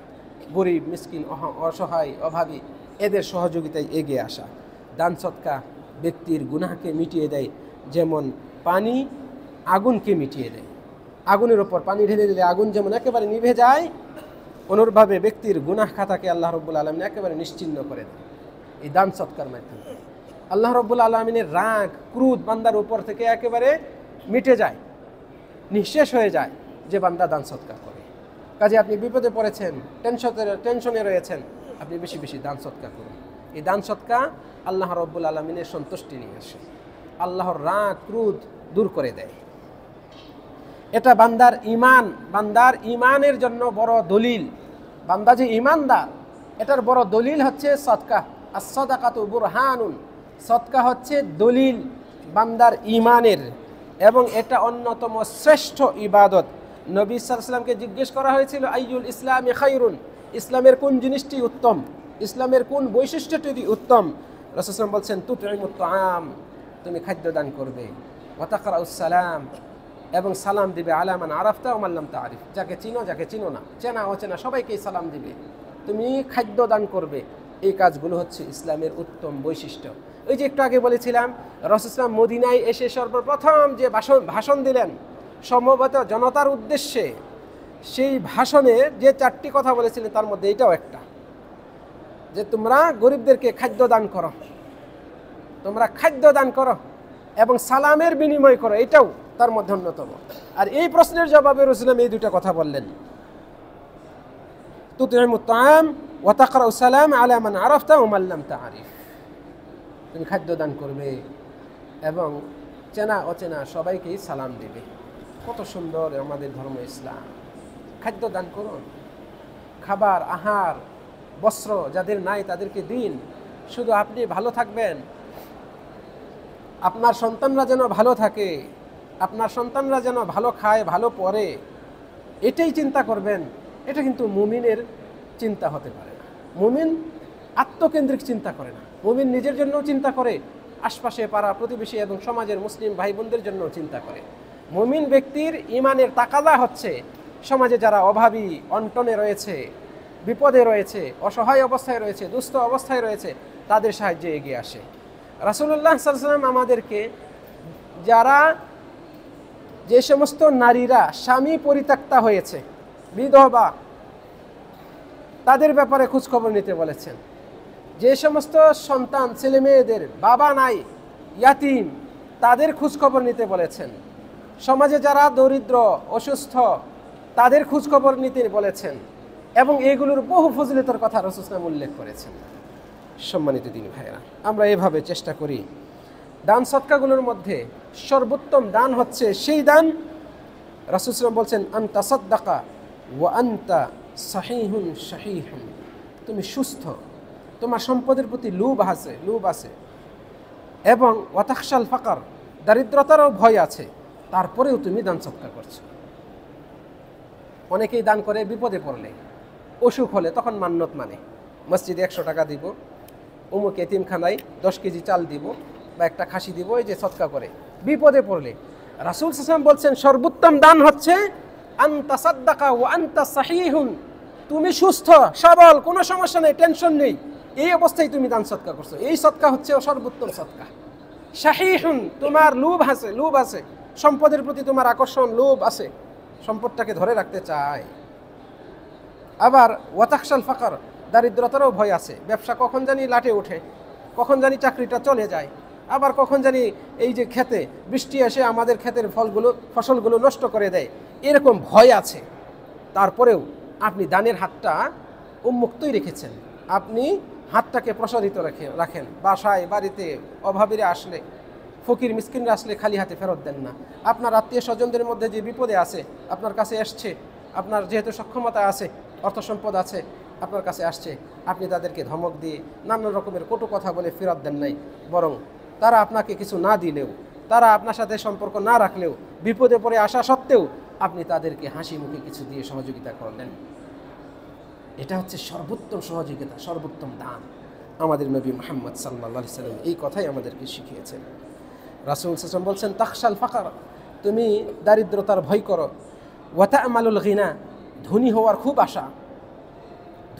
গরিব, মিসকিন, অসহায়, অভাবী এদের সহযোগিতায় এগিয়ে আসা। দান সদকা ব্যক্তির গুনাহকে মিটিয়ে দেয়, যেমন পানি আগুনকে মিটিয়ে দেয়। আগুনের ওপর পানি ঢেলে দিলে আগুন যেমন একেবারে নিভে যায়, অনুরূপভাবে ব্যক্তির গুনাহ খাতাকে আল্লাহ রাব্বুল আলামিন একেবারে নিশ্চিহ্ন করে দেয় এই দান সদকার মাধ্যমে। আল্লাহ রাব্বুল আলামিনের রাগ, ক্রোধ বান্দার উপর থেকে একেবারে মিটে যায়, নিঃশেষ হয়ে যায় যে বান্দা দান সদকা করে। কাজে আপনি বিপদে পড়েছেন, টেনশনে রয়েছেন, আপনি বেশি বেশি দান সদকা করুন। এই দান সদকা আল্লাহ রাব্বুল আলামিনের সন্তুষ্টি নিয়ে আসে, আল্লাহর রাগ, ক্রোধ দূর করে দেয়। এটা বান্দার ইমানের জন্য বড় দলিল। বান্দা যে ইমানদার, এটার বড় দলিল হচ্ছে সদকা। আস-সাদাকাতু বুরহানুন, সদকা হচ্ছে দলিল বান্দার ইমানের, এবং এটা অন্যতম শ্রেষ্ঠ ইবাদত। নবী সাল্লাল্লাহু আলাইহি ওয়াসাল্লামকে জিজ্ঞেস করা হয়েছিল, আইয়ুল ইসলামি খায়রুন, ইসলামের কোন জিনিসটি উত্তম, ইসলামের কোন বৈশিষ্ট্যটি উত্তম? রাসূল সাল্লাল্লাহু আলাইহি ওয়াসাল্লাম বলছেন, তুতঈমুত তাআম, তুমি খাদ্য দান করবে, ওয়া তাকরাউস সালাম, এবং সালাম দিবে, আলা মান আরাফতা ওয়া মান লাম তা'রিফ, যাকে চিনো যাকে চিনো না, চেনা অচেনা সবাইকেই সালাম দিবে, তুমি খাদ্য দান করবে। এই কাজগুলো হচ্ছে ইসলামের উত্তম বৈশিষ্ট্য। ওই যে একটু আগে বলেছিলাম, রাসূল সাল্লাল্লাহু আলাইহি ওয়াসাল্লাম মদিনায় এসে সর্বপ্রথম যে ভাষণ দিলেন সমবেত জনতার উদ্দেশ্যে, সেই ভাষণে যে 4টি কথা বলেছিলেন তার মধ্যে এটাও একটা, যে তোমরা গরিবদেরকে খাদ্য দান করো, তোমরা খাদ্য দান করো এবং সালামের বিনিময় করো, এটাও তার মধ্যে অন্যতম। আর এই প্রশ্নের জবাবে রাসূল এই দুটো কথা বললেন, তুতঈমুত তাআম ওয়া তাকরাউস সালাম আলা মান আরাফতা ওয়া মান লাম তা'রিফ, তুমি খাদ্য দান করবে এবং চেনা অচেনা সবাইকেই সালাম দিবে। কত সুন্দর আমাদের ধর্ম ইসলাম। খাদ্য দান করুন, খাবার, আহার, বস্ত্র যাদের নাই তাদেরকে দিন। শুধু আপনি ভালো থাকবেন, আপনার সন্তানরা যেন ভালো থাকে, আপনার সন্তানরা যেন ভালো খায়, ভালো পড়ে, এটাই চিন্তা করবেন। এটা কিন্তু মুমিনের চিন্তা হতে পারে না। মুমিন আত্মকেন্দ্রিক চিন্তা করে না, মুমিন নিজের জন্যও চিন্তা করে, আশপাশে পাড়া প্রতিবেশী এবং সমাজের মুসলিম ভাই বোনদের জন্যও চিন্তা করে। মুমিন ব্যক্তির ইমানের তাকাদা হচ্ছে সমাজে যারা অভাবী, অন্টনে রয়েছে, বিপদে রয়েছে, অসহায় অবস্থায় রয়েছে, দুস্থ অবস্থায় রয়েছে, তাদের সাহায্যে এগিয়ে আসে। রাসূলুল্লাহ সাল্লাল্লাহু আলাইহি ওয়াসাল্লাম আমাদেরকে, যে সমস্ত নারীরা স্বামী পরিত্যক্তা হয়েছে, বিধবা, তাদের ব্যাপারে খোঁজখবর নিতে বলেছেন। যে সমস্ত সন্তান, ছেলে মেয়েদের বাবা নাই, ইয়াতিম, তাদের খোঁজখবর নিতে বলেছেন। সমাজে যারা দরিদ্র, অসুস্থ, তাদের খোঁজখবর নিতে বলেছেন। এবং এগুলোর বহু ফজিলতের কথা রাসূল সাল্লাল্লাহু আলাইহি ওয়াসাল্লাম উল্লেখ করেছেন। সম্মানিত দিনী ভাইরা, আমরা এভাবে চেষ্টা করি দান সদকাগুলোর মধ্যে সর্বোত্তম দান হচ্ছে সেই দান, রাসূল সাল্লাল্লাহু আলাইহি ওয়াসাল্লাম বলছেন, আনতা সাদ্দাকা ওয়া আনতা সাহিহুন শাহীহুন, তুমি সুস্থ, তোমার সম্পদের প্রতি লোভ আছে এবং ওয়াতাখশাল ফাকার, দারিদ্রতারও ভয় আছে, তারপরেও তুমি দান সদকা করছো। অনেকেই দান করে বিপদে পড়লে, অসুখ হলে তখন মান্যত মানে মসজিদে 100 টাকা দিব, অমুক এতিমখানায় 10 কেজি চাল দিব বা একটা খাসি দিব, এই যে সদকা করে। বিপদে পড়লে রাসূল সাল্লাল্লাহু আলাইহি ওয়াসাল্লাম বলছেন সর্বোত্তম দান হচ্ছে আনতা সাদ্দাকা ওয়া আনতা সাহিহুন, তুমি সুস্থ সবল, কোনো সমস্যা নেই, টেনশন নেই, এই অবস্থায় তুমি দান সদকা করছো, এই সদকা হচ্ছে সর্বোত্তম সদকা। শাহীহুন, তোমার লোভ আছে, সম্পদের প্রতি তোমার আকর্ষণ, লোভ আছে, সম্পদটাকে ধরে রাখতে চায়। আবার ওয়াতাখশাল ফাকার, দারিদ্রতারও ভয় আছে, ব্যবসা কখন জানি লাটে ওঠে, কখন জানি চাকরিটা চলে যায়, আবার কখন জানি এই যে খেতে বৃষ্টি এসে আমাদের ক্ষেতের ফসলগুলো নষ্ট করে দেয়, এরকম ভয় আছে। তারপরেও আপনি দানের হাতটা উন্মুক্তই রেখেছেন, আপনি হাতটাকে প্রসারিত রাখেন। বাসায় বাড়িতে অভাবীরা আসলে, ফকির মিসকিনরা আসলে খালি হাতে ফেরত দেন না। আপনার আত্মীয় স্বজনদের মধ্যে যে বিপদে আছে, আপনার কাছে আসছে, আপনার যেহেতু সক্ষমতা আছে, অর্থ সম্পদ আছে, আপনার কাছে আসছে, আপনি তাদেরকে ধমক দিয়ে নানান রকমের কটু কথা বলে ফেরত দেন নাই, বরং তারা আপনাকে কিছু না দিলেও, তারা আপনার সাথে সম্পর্ক না রাখলেও, বিপদে পড়ে আসা সত্ত্বেও আপনি তাদেরকে হাসি মুখে কিছু দিয়ে সহযোগিতা করলেন। এটা হচ্ছে সর্বোত্তম সহযোগিতা, সর্বোত্তম দান। আমাদের নবী মুহাম্মদ সাল্লাল্লাহু আলাইহি সাল্লাম এই কথাই আমাদেরকে শিখিয়েছেন। রাসূল সাল্লাল্লাহু আলাইহি ওয়াসাল্লাম বলছেন, তাখশাল ফাকার, তুমি দারিদ্রতার ভয় করো, ওয়া তা'মালুল গিনা, ধনী হওয়ার খুব আশা,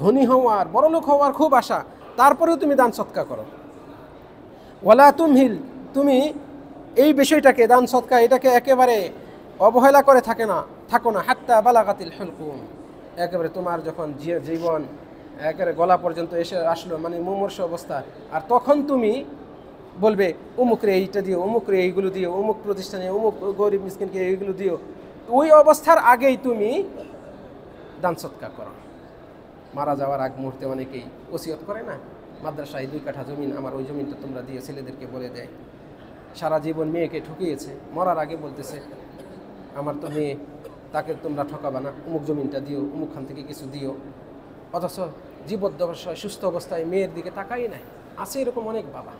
ধনী হওয়ার, বড়লোক হওয়ার খুব আশা, তারপরেও তুমি দান সদকা করো। ওয়ালা তুমহিল, তুমি এই বিষয়টাকে, দান সদকা, এটাকে একেবারে অবহেলা করে থাকো না, হাত্তা বালাগাতিল হুলকুম, একেবারে তোমার যখন জীবন একেবারে গলা পর্যন্ত এসে আসলো, মানে মুমূর্ষু অবস্থা, আর তখন তুমি বলবে অমুকরে এইটা দিও, অমুকরে এইগুলো দিও, অমুক প্রতিষ্ঠানে অমুক গরিব মিসকিনকে এইগুলো দিও, ওই অবস্থার আগেই তুমি দান সদকা করো। মারা যাওয়ার আগ মুহূর্তে অনেকেই ওসিয়ত করে না, মাদ্রাসায় 2 কাঠা জমিন আমার, ওই জমিনটা তোমরা দিয়ে, ছেলেদেরকে বলে দেয়। সারা জীবন মেয়েকে ঠকিয়েছে, মরার আগে বলতেছে আমার তো মেয়ে, তাকে তোমরা ঠকাবা না, অমুক জমিনটা দিও, অমুকখান থেকে কিছু দিও, অথচ জীবদ্দশায় সুস্থ অবস্থায় মেয়ের দিকে তাকাই নাই। আছে এরকম অনেক বাবা,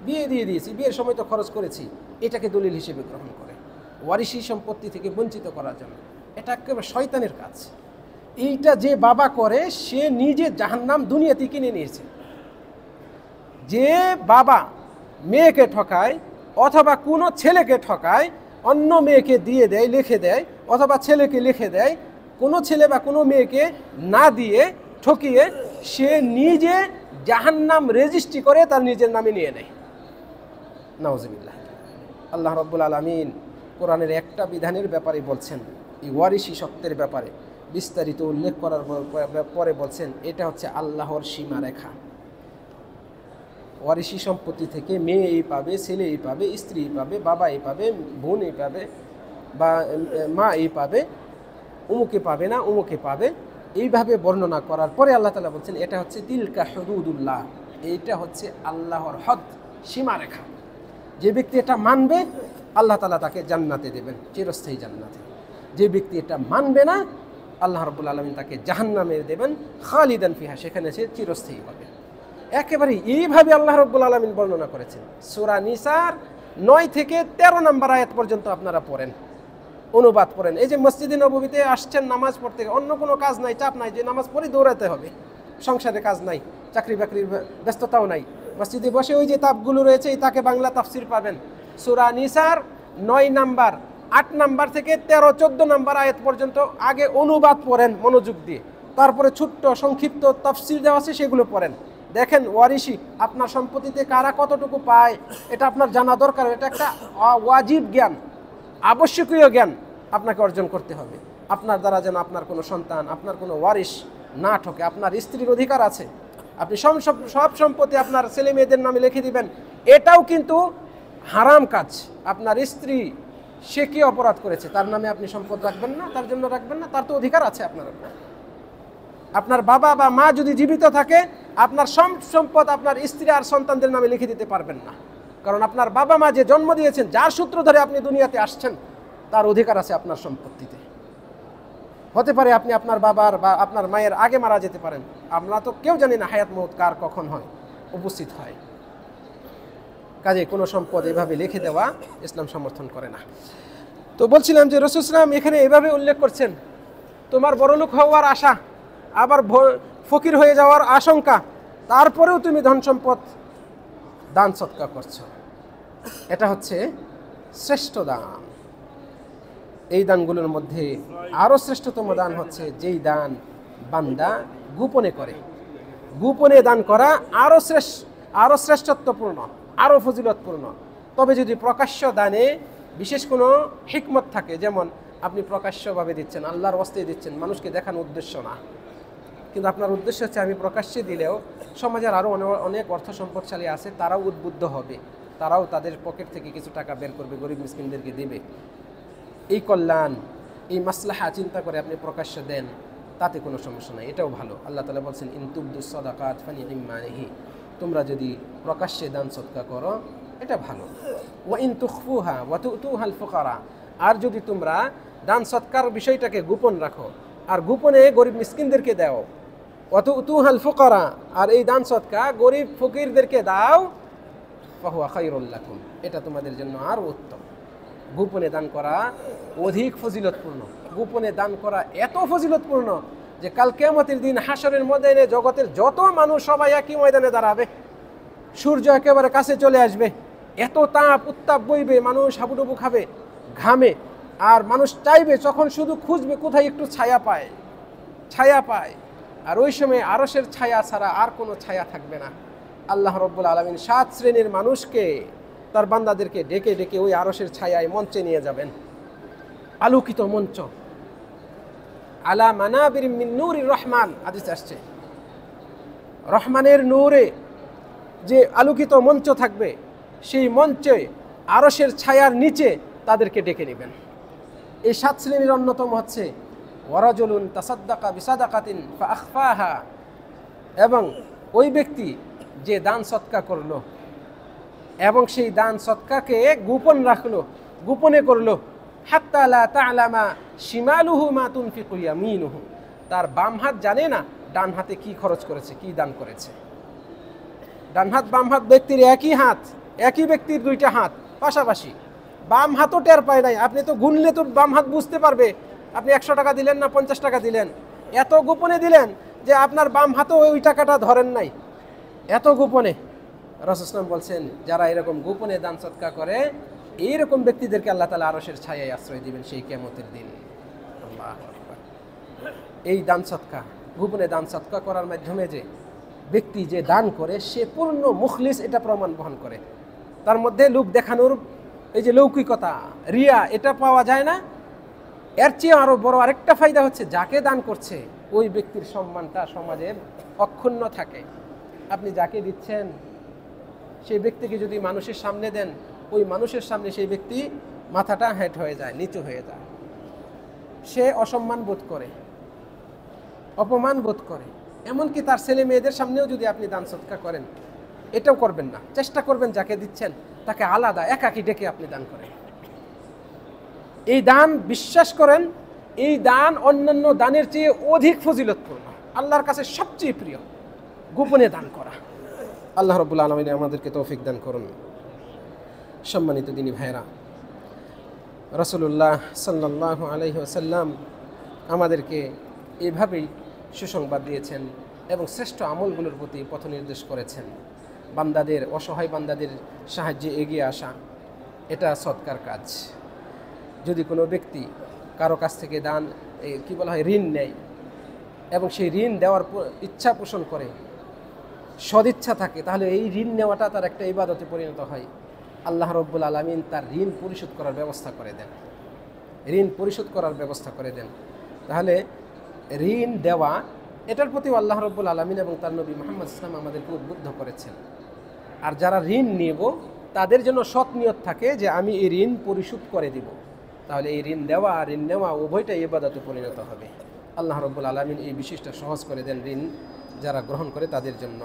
বিয়ে দিয়ে দিয়েছি, বিয়ের সময় তো খরচ করেছি, এটাকে দলিল হিসেবে গ্রহণ করে ওয়ারিশি সম্পত্তি থেকে বঞ্চিত করার জন্য। এটা একেবারে শয়তানের কাজ। এইটা যে বাবা করে সে নিজে জাহান্নাম দুনিয়াতে কিনে নিয়েছে। যে বাবা মেয়েকে ঠকায় অথবা কোনো ছেলেকে ঠকায়, অন্য মেয়েকে দিয়ে দেয়, লিখে দেয়, অথবা ছেলেকে লিখে দেয়, কোনো ছেলে বা কোনো মেয়েকে না দিয়ে ঠকিয়ে সে নিজে জাহান্নাম রেজিস্ট্রি করে তার নিজের নামে নিয়ে নেয়। নাউজুবিল্লাহ। আল্লাহ রাব্বুল আলামিন কোরআনের একটা বিধানের ব্যাপারে বলছেন, এই ওয়ারিশি সত্ত্বের ব্যাপারে বিস্তারিত উল্লেখ করার পরে বলছেন এটা হচ্ছে আল্লাহর সীমারেখা। ওয়ারিশি সম্পত্তি থেকে মেয়ে এই পাবে, ছেলে এই পাবে, স্ত্রী এই পাবে, বাবা এই পাবে, বোন এই পাবে, বা মা এই পাবে, উমুকে পাবে না, উমুকে পাবে, এইভাবে বর্ণনা করার পরে আল্লাহ তাআলা বলছেন এটা হচ্ছে তিলকা হুদুদুল্লাহ, এইটা হচ্ছে আল্লাহর হদ, সীমারেখা। যে ব্যক্তি এটা মানবে আল্লাহ তাআলা তাকে জান্নাতে দেবেন, চিরস্থায়ী জান্নাতে। যে ব্যক্তি এটা মানবে না আল্লাহ রাব্বুল আলামিন তাকে জাহান্নামে দেবেন, খালিদান ফিহা, সেখানে সে চিরস্থায়ী হবে। একেবারে এইভাবে আল্লাহ রাব্বুল আলামিন বর্ণনা করেছেন। সূরা নিসার 9 থেকে 13 নম্বর আয়াত পর্যন্ত আপনারা পড়েন, অনুবাদ পড়েন। এই যে মসজিদে নববীতে আসছেন নামাজ পড়তে, অন্য কোনো কাজ নাই, চাপ নাই যে নামাজ পড়ে দৌড়াতে হবে, সংসারে কাজ নাই, চাকরি বাকরির ব্যস্ততাও নাই, মসজিদে বসে ওই যে তাপগুলো রয়েছে এই তাকে বাংলা তাফসির পাবেন। সূরা নিসার 9 নাম্বার, 8 নাম্বার থেকে 13, 14 নাম্বার আয়াত পর্যন্ত আগে অনুবাদ পড়েন মনোযোগ দিয়ে, তারপরে ছোট্ট সংক্ষিপ্ত তাফসির দেওয়া আছে সেগুলো পড়েন। দেখেন ওয়ারিশি আপনার সম্পত্তিতে কারা কতটুকু পায় এটা আপনার জানা দরকার। এটা একটা ওয়াজিব জ্ঞান, আবশ্যকীয় জ্ঞান আপনাকে অর্জন করতে হবে। আপনার দ্বারা যেন আপনার কোনো সন্তান, আপনার কোনো ওয়ারিশ না ঠকে। আপনার স্ত্রীর অধিকার আছে, আপনি সব সম্পত্তি আপনার ছেলে মেয়েদের নামে লিখে দিবেন, এটাও কিন্তু হারাম কাজ। আপনার স্ত্রী সে কি অপরাধ করেছে, তার নামে আপনি সম্পদ রাখবেন না, তার জন্য রাখবেন না, তার তো অধিকার আছে আপনার। আপনার বাবা বা মা যদি জীবিত থাকে আপনার সব সম্পদ আপনার স্ত্রী আর সন্তানদের নামে লিখে দিতে পারবেন না। কারণ আপনার বাবা মা যে জন্ম দিয়েছেন, যার সূত্র ধরে আপনি দুনিয়াতে আসছেন, তার অধিকার আছে আপনার সম্পত্তিতে। হতে পারে আপনি আপনার বাবার বা আপনার মায়ের আগে মারা যেতে পারেন, আমরা তো কেউ জানি না হায়াত মউত কার কখন হয়, উপস্থিত হয়। কাজে কোনো সম্পদ এভাবে লিখে দেওয়া ইসলাম সমর্থন করে না। তো বলছিলাম যে রাসূল সাল্লাল্লাহু আলাইহি ওয়াসাল্লাম এখানে এভাবে উল্লেখ করছেন, তোমার বড়লোক হওয়ার আশা, আবার ফকির হয়ে যাওয়ার আশঙ্কা, তারপরেও তুমি ধন সম্পদ দান সৎকা করছো, এটা হচ্ছে শ্রেষ্ঠ দান। এই দানগুলোর মধ্যে আরও শ্রেষ্ঠতম দান হচ্ছে যেই দান বান্দা গোপনে করে। গোপনে দান করা আরও শ্রেষ্ঠত্বপূর্ণ, আরও ফজিলতপূর্ণ। তবে যদি প্রকাশ্য দানে বিশেষ কোনো হিকমত থাকে, যেমন আপনি প্রকাশ্যভাবে দিচ্ছেন, আল্লাহর ওয়াস্তে দিচ্ছেন, মানুষকে দেখানোর উদ্দেশ্য না, কিন্তু আপনার উদ্দেশ্য হচ্ছে আমি প্রকাশ্যে দিলেও সমাজের আরও অনেক অর্থ সম্পদশালী আছে, তারাও উদ্বুদ্ধ হবে, তারাও তাদের পকেট থেকে কিছু টাকা বের করবে, গরিব মিসকিনদেরকে দেবে। এই কল্যাণ, এই মাসলাহা চিন্তা করে আপনি প্রকাশ্য দেন, তাতে কোনো সমস্যা নাই, এটাও ভালো। আল্লাহ তাআলা বলছেন ইন তুবদুস সাদাকাত ফানি'ম্মা হিয়া, তোমরা যদি প্রকাশ্যে দান সদকা করো এটা ভালো। ওয়া ইন তুখফুহা ওয়া তু'তুহাল ফুকারা, আর যদি তোমরা দান সৎকার বিষয়টাকে গোপন রাখো আর গোপনে গরিব মিসকিনদেরকে দাও, ওয়া তু'তুহাল ফুকারা, আর এই দান সৎকা গরিব ফকিরদেরকে দাও, ফাহুয়া খায়রুল লাকুম, এটা তোমাদের জন্য আরও উত্তম। গোপনে দান করা অধিক ফজিলতপূর্ণ। গোপনে দান করা এত ফজিলতপূর্ণ যে কাল কিয়ামতের দিন হাশরের ময়দানে জগতের যত মানুষ সবাই একই ময়দানে দাঁড়াবে, সূর্য একেবারে কাছে চলে আসবে, এত তাপ উত্তাপ বইবে, মানুষ হাবুডুবু খাবে ঘামে, আর মানুষ চাইবে যখন শুধু খুঁজবে কোথায় একটু ছায়া পায়, আর ওই সময় আরশের ছায়া ছাড়া আর কোনো ছায়া থাকবে না। আল্লাহ রাব্বুল আলামিন 7 শ্রেণীর মানুষকে, তার বান্দাদেরকে ডেকে ডেকে ওই আরশের ছায়ায় মঞ্চে নিয়ে যাবেন, আলোকিত মঞ্চ, আলা মানাবির মিন নূরির রহমান, হাদিস আসছে, রহমানের নূরে যে আলোকিত মঞ্চ থাকবে, সেই মঞ্চে আরশের ছায়ার নিচে তাদেরকে ডেকে নেবেন। এই 7 শ্রেণীর অন্যতম হচ্ছে ওয়ারাজুলুন তাসাদ্দাকা বিসাদাকাতিন ফাআখফাহা, এবং ওই ব্যক্তি যে দান সৎকা করলো এবং সেই দান সৎকাকে গোপন রাখলো, গোপনে করলো, হাত্তা লা তা'লামা শিমালুহু মা তুনফিকু ইয়ামিনুহু, তার বাম হাত জানে না ডান হাতে কি খরচ করেছে, কি দান করেছে। ডান হাত বাম হাত ব্যক্তির একই হাত, একই ব্যক্তির 2টা হাত পাশাপাশি, বাম হাতও টের পায় নাই। আপনি তো গুনলে তো বাম হাত বুঝতে পারবে আপনি 100 টাকা দিলেন না 50 টাকা দিলেন, এত গোপনে দিলেন যে আপনার বাম হাতও ওই টাকাটা ধরেন নাই, এত গোপনে। রাসূল সাল্লাল্লাহু আলাইহি ওয়াসাল্লাম বলছেন যারা এরকম গোপনে দান সৎকা করে, এইরকম ব্যক্তিদেরকে আল্লাহ তাআলা আরশের ছায়ায় আশ্রয় দিবেন সেই কিয়ামতের দিন। আল্লাহু আকবার। এই দান সৎকা, গোপনে দান সৎকা করার মাধ্যমে যে ব্যক্তি যে দান করে সে পূর্ণ মুখলিস, এটা প্রমাণ বহন করে। তার মধ্যে লোক দেখানোর এই যে লৌকিকতা, রিয়া, এটা পাওয়া যায় না। এর চেয়ে আরও বড় আরেকটা ফায়দা হচ্ছে যাকে দান করছে ওই ব্যক্তির সম্মানটা সমাজে অক্ষুণ্ণ থাকে। আপনি যাকে দিচ্ছেন সেই ব্যক্তিকে যদি মানুষের সামনে দেন, ওই মানুষের সামনে সেই ব্যক্তি মাথাটা হেঁট হয়ে যায়, নিচু হয়ে যায়, সে অসম্মান বোধ করে, অপমান বোধ করে। এমনকি তার ছেলে মেয়েদের সামনেও যদি আপনি দান সৎকা করেন, এটাও করবেন না, চেষ্টা করবেন যাকে দিচ্ছেন তাকে আলাদা একাকী ডেকে আপনি দান করেন। এই দান, বিশ্বাস করেন, এই দান অন্যান্য দানের চেয়ে অধিক ফজিলতপূর্ণ, আল্লাহর কাছে সবচেয়ে প্রিয় গোপনে দান করা। আল্লাহ রাব্বুল আলামিন আমাদেরকে তৌফিক দান করুন। সম্মানিত দিনী ভাইরা, রাসূলুল্লাহ সাল্লাল্লাহু আলাইহি ওয়াসাল্লাম আমাদেরকে এভাবেই সুসংবাদ দিয়েছেন এবং শ্রেষ্ঠ আমলগুলোর প্রতি পথ নির্দেশ করেছেন। বান্দাদের, অসহায় বান্দাদের সাহায্যে এগিয়ে আসা, এটা সৎকার কাজ। যদি কোনো ব্যক্তি কারো কাছ থেকে দান, কি বলা হয়, ঋণ নেয় এবং সেই ঋণ দেওয়ার ইচ্ছা পোষণ করে, সদিচ্ছা থাকে, তাহলে এই ঋণ নেওয়াটা তার একটা ইবাদতে পরিণত হয়। আল্লাহ রাব্বুল আলামিন তার ঋণ পরিশোধ করার ব্যবস্থা করে দেন, ঋণ পরিশোধ করার ব্যবস্থা করে দেন। তাহলে ঋণ দেওয়া, এটার প্রতিও আল্লাহ রাব্বুল আলামিন এবং তার নবী মুহাম্মদ সাল্লাল্লাহু আলাইহি ওয়াসাল্লাম আমাদেরকে উদ্বুদ্ধ করেছেন। আর যারা ঋণ নেব তাদের জন্য সৎ নিয়ত থাকে যে আমি এই ঋণ পরিশোধ করে দিব, তাহলে এই ঋণ দেওয়া আর ঋণ নেওয়া উভয়টাই ইবাদতে পরিণত হবে। আল্লাহ রাব্বুল আলামিন এই বিশিষ্ট সহজ করে দেন ঋণ যারা গ্রহণ করে তাদের জন্য।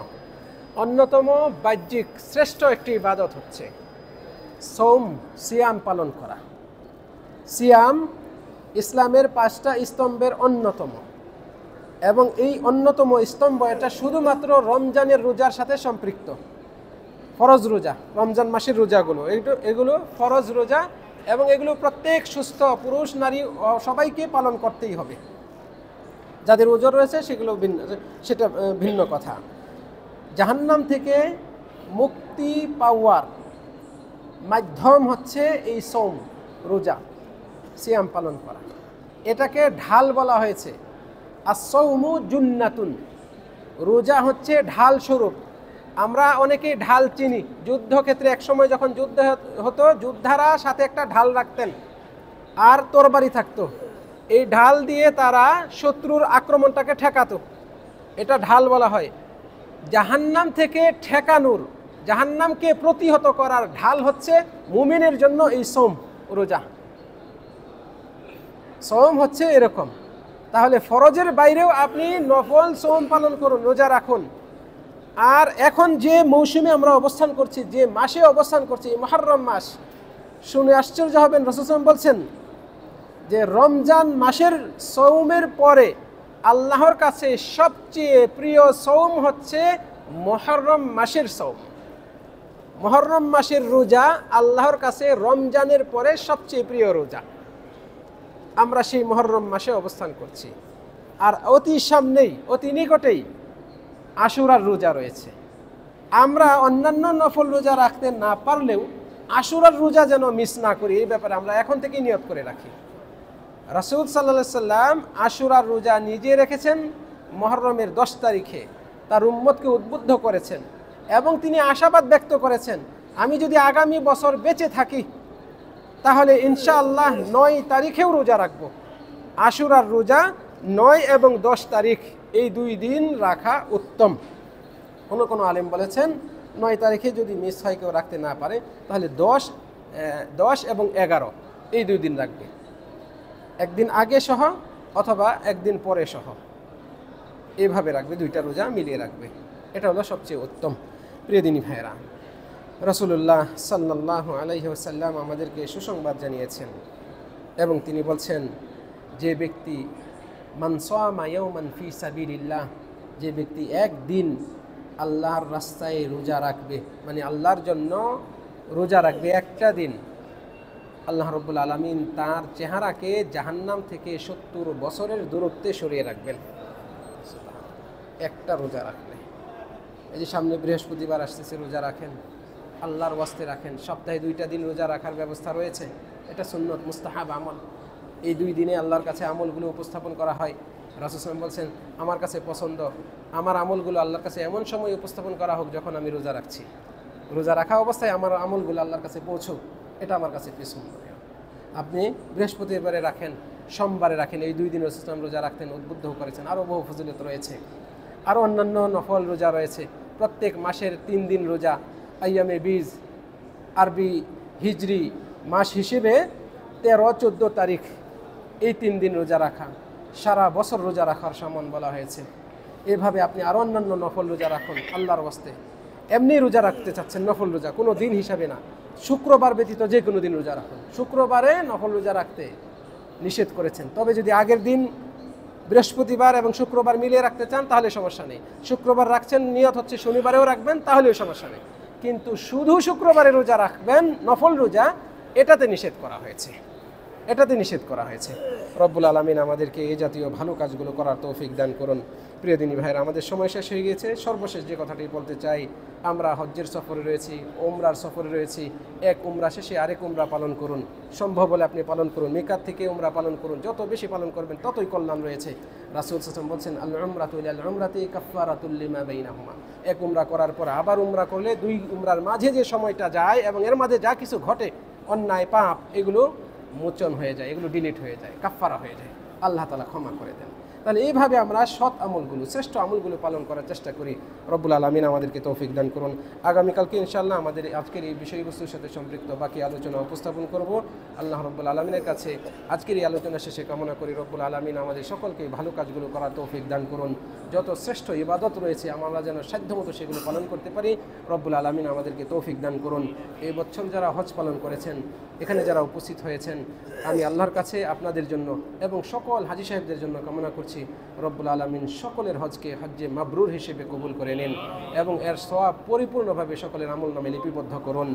অন্যতম বাহ্যিক শ্রেষ্ঠ একটি ইবাদত হচ্ছে সৌম সিয়াম পালন করা। সিয়াম ইসলামের 5টা স্তম্ভের অন্যতম, এবং এই অন্যতম স্তম্ভ এটা শুধুমাত্র রমজানের রোজার সাথে সম্পৃক্ত। ফরজ রোজা, রমজান মাসের রোজাগুলো এগুলো ফরজ রোজা, এবং এগুলো প্রত্যেক সুস্থ পুরুষ নারী সবাইকে পালন করতেই হবে। যাদের ওজর রয়েছে সেটা ভিন্ন কথা। জাহান্নাম থেকে মুক্তি পাওয়ার মাধ্যম হচ্ছে এই সৌম, রোজা, সিয়াম পালন করা। এটাকে ঢাল বলা হয়েছে। as-sawmu জুন্নাতুন, রোজা হচ্ছে ঢাল স্বরূপ। আমরা অনেকেই ঢাল চিনি, যুদ্ধক্ষেত্রে একসময় যখন যুদ্ধ হতো, যোদ্ধারা সাথে একটা ঢাল রাখতেন আর তরবারি থাকতো। এই ঢাল দিয়ে তারা শত্রুর আক্রমণটাকে ঠেকাতো, এটা ঢাল বলা হয়। জাহান্নাম থেকে ঠেকানোর, জাহান্নামকে প্রতিহত করার ঢাল হচ্ছে মুমিনের জন্য এই সৌম, রোজা। সৌম হচ্ছে এরকম। তাহলে ফরজের বাইরেও আপনি নফল সৌম পালন করুন, রোজা রাখুন। আর এখন যে মৌসুমে আমরা অবস্থান করছি, যে মাসে অবস্থান করছি, মুহররম মাস, শুনে আশ্চর্য হবেন, রাসূল সাল্লাল্লাহু আলাইহি ওয়াসাল্লাম বলছেন যে রমজান মাসের সৌমের পরে আল্লাহর কাছে সবচেয়ে প্রিয় সৌম হচ্ছে মুহররম মাসের সৌম। মুহররম মাসের রোজা আল্লাহর কাছে রমজানের পরে সবচেয়ে প্রিয় রোজা। আমরা সেই মুহররম মাসে অবস্থান করছি। আর অতি সামনেই, অতি নিকটেই আশুরার রোজা রয়েছে। আমরা অন্যান্য নফল রোজা রাখতে না পারলেও আশুরার রোজা যেন মিস না করি, এই ব্যাপারে আমরা এখন থেকেই নিয়ত করে রাখি। রাসূল সাল্লাল্লাহু আলাইহি সাল্লাম আশুরার রোজা নিজে রেখেছেন মুহররমের 10 তারিখে, তার উম্মতকে উদ্বুদ্ধ করেছেন, এবং তিনি আশাবাদ ব্যক্ত করেছেন, আমি যদি আগামী বছর বেঁচে থাকি তাহলে ইনশাআল্লাহ 9 তারিখেও রোজা রাখব। আশুরার রোজা 9 এবং 10 তারিখ, এই 2 দিন রাখা উত্তম। কোনো আলেম বলেছেন 9 তারিখে যদি মিস হয়, কেউ রাখতে না পারে, তাহলে 10 এবং 11 এই 2 দিন রাখবে, একদিন আগে সহ অথবা একদিন পরে সহ, এইভাবে রাখবে, 2টা রোজা মিলিয়ে রাখবে। এটা হলো সবচেয়ে উত্তম। প্রিয় দিনী ভাইয়েরা, রাসূলুল্লাহ সাল্লাল্লাহু আলাইহি ওয়াসাল্লাম আমাদেরকে সুসংবাদ জানিয়েছেন, এবং তিনি বলছেন, যে ব্যক্তি মান সামা ইয়াওমান ফি সাবিলিল্লাহ, যে ব্যক্তি একদিন আল্লাহর রাস্তায় রোজা রাখবে, মানে আল্লাহর জন্য রোজা রাখবে একটা দিন, আল্লাহ রাব্বুল আলামিন তার চেহারাকে জাহান্নাম থেকে 70 বছরের দূরত্বে সরিয়ে রাখবেন। একটা রোজা রাখলে, এই যে সামনে বৃহস্পতিবার আসতেছে, রোজা রাখেন, আল্লাহর ওয়াস্তে রাখেন। সপ্তাহে 2টা দিন রোজা রাখার ব্যবস্থা রয়েছে, এটা সুন্নত মুস্তাহাব আমল। এই 2 দিনে আল্লাহর কাছে আমলগুলো উপস্থাপন করা হয়। রাসূল সাল্লাল্লাহু আলাইহি ওয়াসাল্লাম বলছেন, আমার কাছে পছন্দ আমার আমলগুলো আল্লাহর কাছে এমন সময় উপস্থাপন করা হোক যখন আমি রোজা রাখছি, রোজা রাখা অবস্থায় আমার আমলগুলো আল্লাহর কাছে পৌঁছুক, এটা আমার কাছে পছন্দ। আপনি বৃহস্পতিবারে রাখেন, সোমবারে রাখেন, এই 2 দিন রাসূল সাল্লাল্লাহু আলাইহি ওয়াসাল্লাম রোজা রাখতেন, উদ্বুদ্ধ করেছেন। আরও বহু ফজিলত রয়েছে, আরও অন্যান্য নফল রোজা রয়েছে। প্রত্যেক মাসের 3 দিন রোজা, আইয়ামে বীজ, আরবি হিজরি মাস হিসেবে 13-14 তারিখ, এই 3 দিন রোজা রাখা সারা বছর রোজা রাখার সমান বলা হয়েছে। এভাবে আপনি আরও অন্যান্য নফল রোজা রাখুন আল্লাহর ওয়াস্তে। এমনি রোজা রাখতে চাচ্ছেন, নফল রোজা, কোনো দিন হিসাবে না, শুক্রবার ব্যতীত যে কোনো দিন রোজা রাখুন। শুক্রবারে নফল রোজা রাখতে নিষেধ করেছেন, তবে যদি আগের দিন বৃহস্পতিবার এবং শুক্রবার মিলিয়ে রাখতে চান তাহলে সমস্যা নেই। শুক্রবার রাখছেন, নিয়ত হচ্ছে শনিবারেও রাখবেন, তাহলেও সমস্যা নেই। কিন্তু শুধু শুক্রবারে রোজা রাখবেন, নফল রোজা, এটাতে নিষেধ করা হয়েছে, এটাতে নিষেধ করা হয়েছে। রব্বুল আলামিন আমাদেরকে এই জাতীয় ভালো কাজগুলো করার তৌফিক দান করুন। প্রিয় দিনী ভাইরা, আমাদের সময় শেষ হয়ে গিয়েছে। সর্বশেষ যে কথাটি বলতে চাই, আমরা হজ্জের সফরে রয়েছি, উমরার সফরে রয়েছি। এক উমরা শেষে আরেক উমরা পালন করুন, সম্ভব হলে আপনি পালন করুন। মিকাত থেকে উমরা পালন করুন, যত বেশি পালন করবেন ততই কল্যাণ রয়েছে। রাসূল সাল্লাল্লাহু আলাইহি ওয়াসাল্লাম বলছেন, আল উমরাতু ইলাল উমরাতি কাফফারাতুল লিমা বাইনাহুমা। এক উমরা করার পর আবার উমরা করলে 2 উমরার মাঝে যে সময়টা যায় এবং এর মাঝে যা কিছু ঘটে, অন্যায় পাপ, এগুলো মোচন হয়ে যায়, এগুলো ডিলিট হয়ে যায়, কাফফারা হয়ে যায়, আল্লাহ তাআলা ক্ষমা করে দেন। তাহলে এইভাবে আমরা সৎ আমলগুলো, শ্রেষ্ঠ আমলগুলো পালন করার চেষ্টা করি। রব্বুল আলামিন আমাদেরকে তৌফিক দান করুন। আগামীকালকে ইনশাআল্লাহ আমাদের আজকের এই বিষয়বস্তুর সাথে সম্পৃক্ত বাকি আলোচনা উপস্থাপন করব। আল্লাহ রব্বুল আলামিনের কাছে আজকের এই আলোচনা শেষে কামনা করি রব্বুল আলামিন আমাদের সকলকে ভালো কাজগুলো করার তৌফিক দান করুন। যত শ্রেষ্ঠ ইবাদত রয়েছে আমরা যেন সাধ্যমতো সেগুলো পালন করতে পারি। রব্বুল আলামিন আমাদেরকে তৌফিক দান করুন। এই বছর যারা হজ পালন করেছেন, এখানে যারা উপস্থিত হয়েছেন, আমি আল্লাহর কাছে আপনাদের জন্য এবং সকল হাজী সাহেবদের জন্য কামনা করছি রব্বুল আলামিন সকলের হজকে হজ্জে মাবরুর হিসেবে কবুল করে নিন এবং এর সওয়াব পরিপূর্ণভাবে সকলের আমল নামে লিপিবদ্ধ করুন।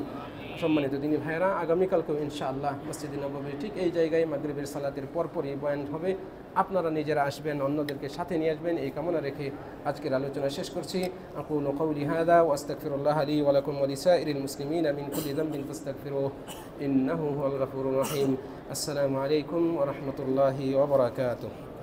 সম্মানিত দিনী ভাইয়েরা, আগামীকালকেও ইনশাআল্লাহ মসজিদে নববীর ঠিক এই জায়গায় মাগরিবের সালাতের পরপরই বয়ান হবে। আপনারা নিজেরা আসবেন, অন্যদেরকে সাথে নিয়ে আসবেন, এই কামনা রেখে আজকের আলোচনা শেষ করছি। আকুলু কওলি হাযা ওয়া আস্তাগফিরুল্লাহ লি ওয়া লাকুম ওয়া লিসাইরিল মুসলিমিনা মিন কুল্লি যামবিন ফাস্তাগফিরুহু ইন্নাহু হুয়াল গফুরুর রহিম। আসসালামু আলাইকুম ওয়া রাহমাতুল্লাহি ওয়া বারাকাতুহু।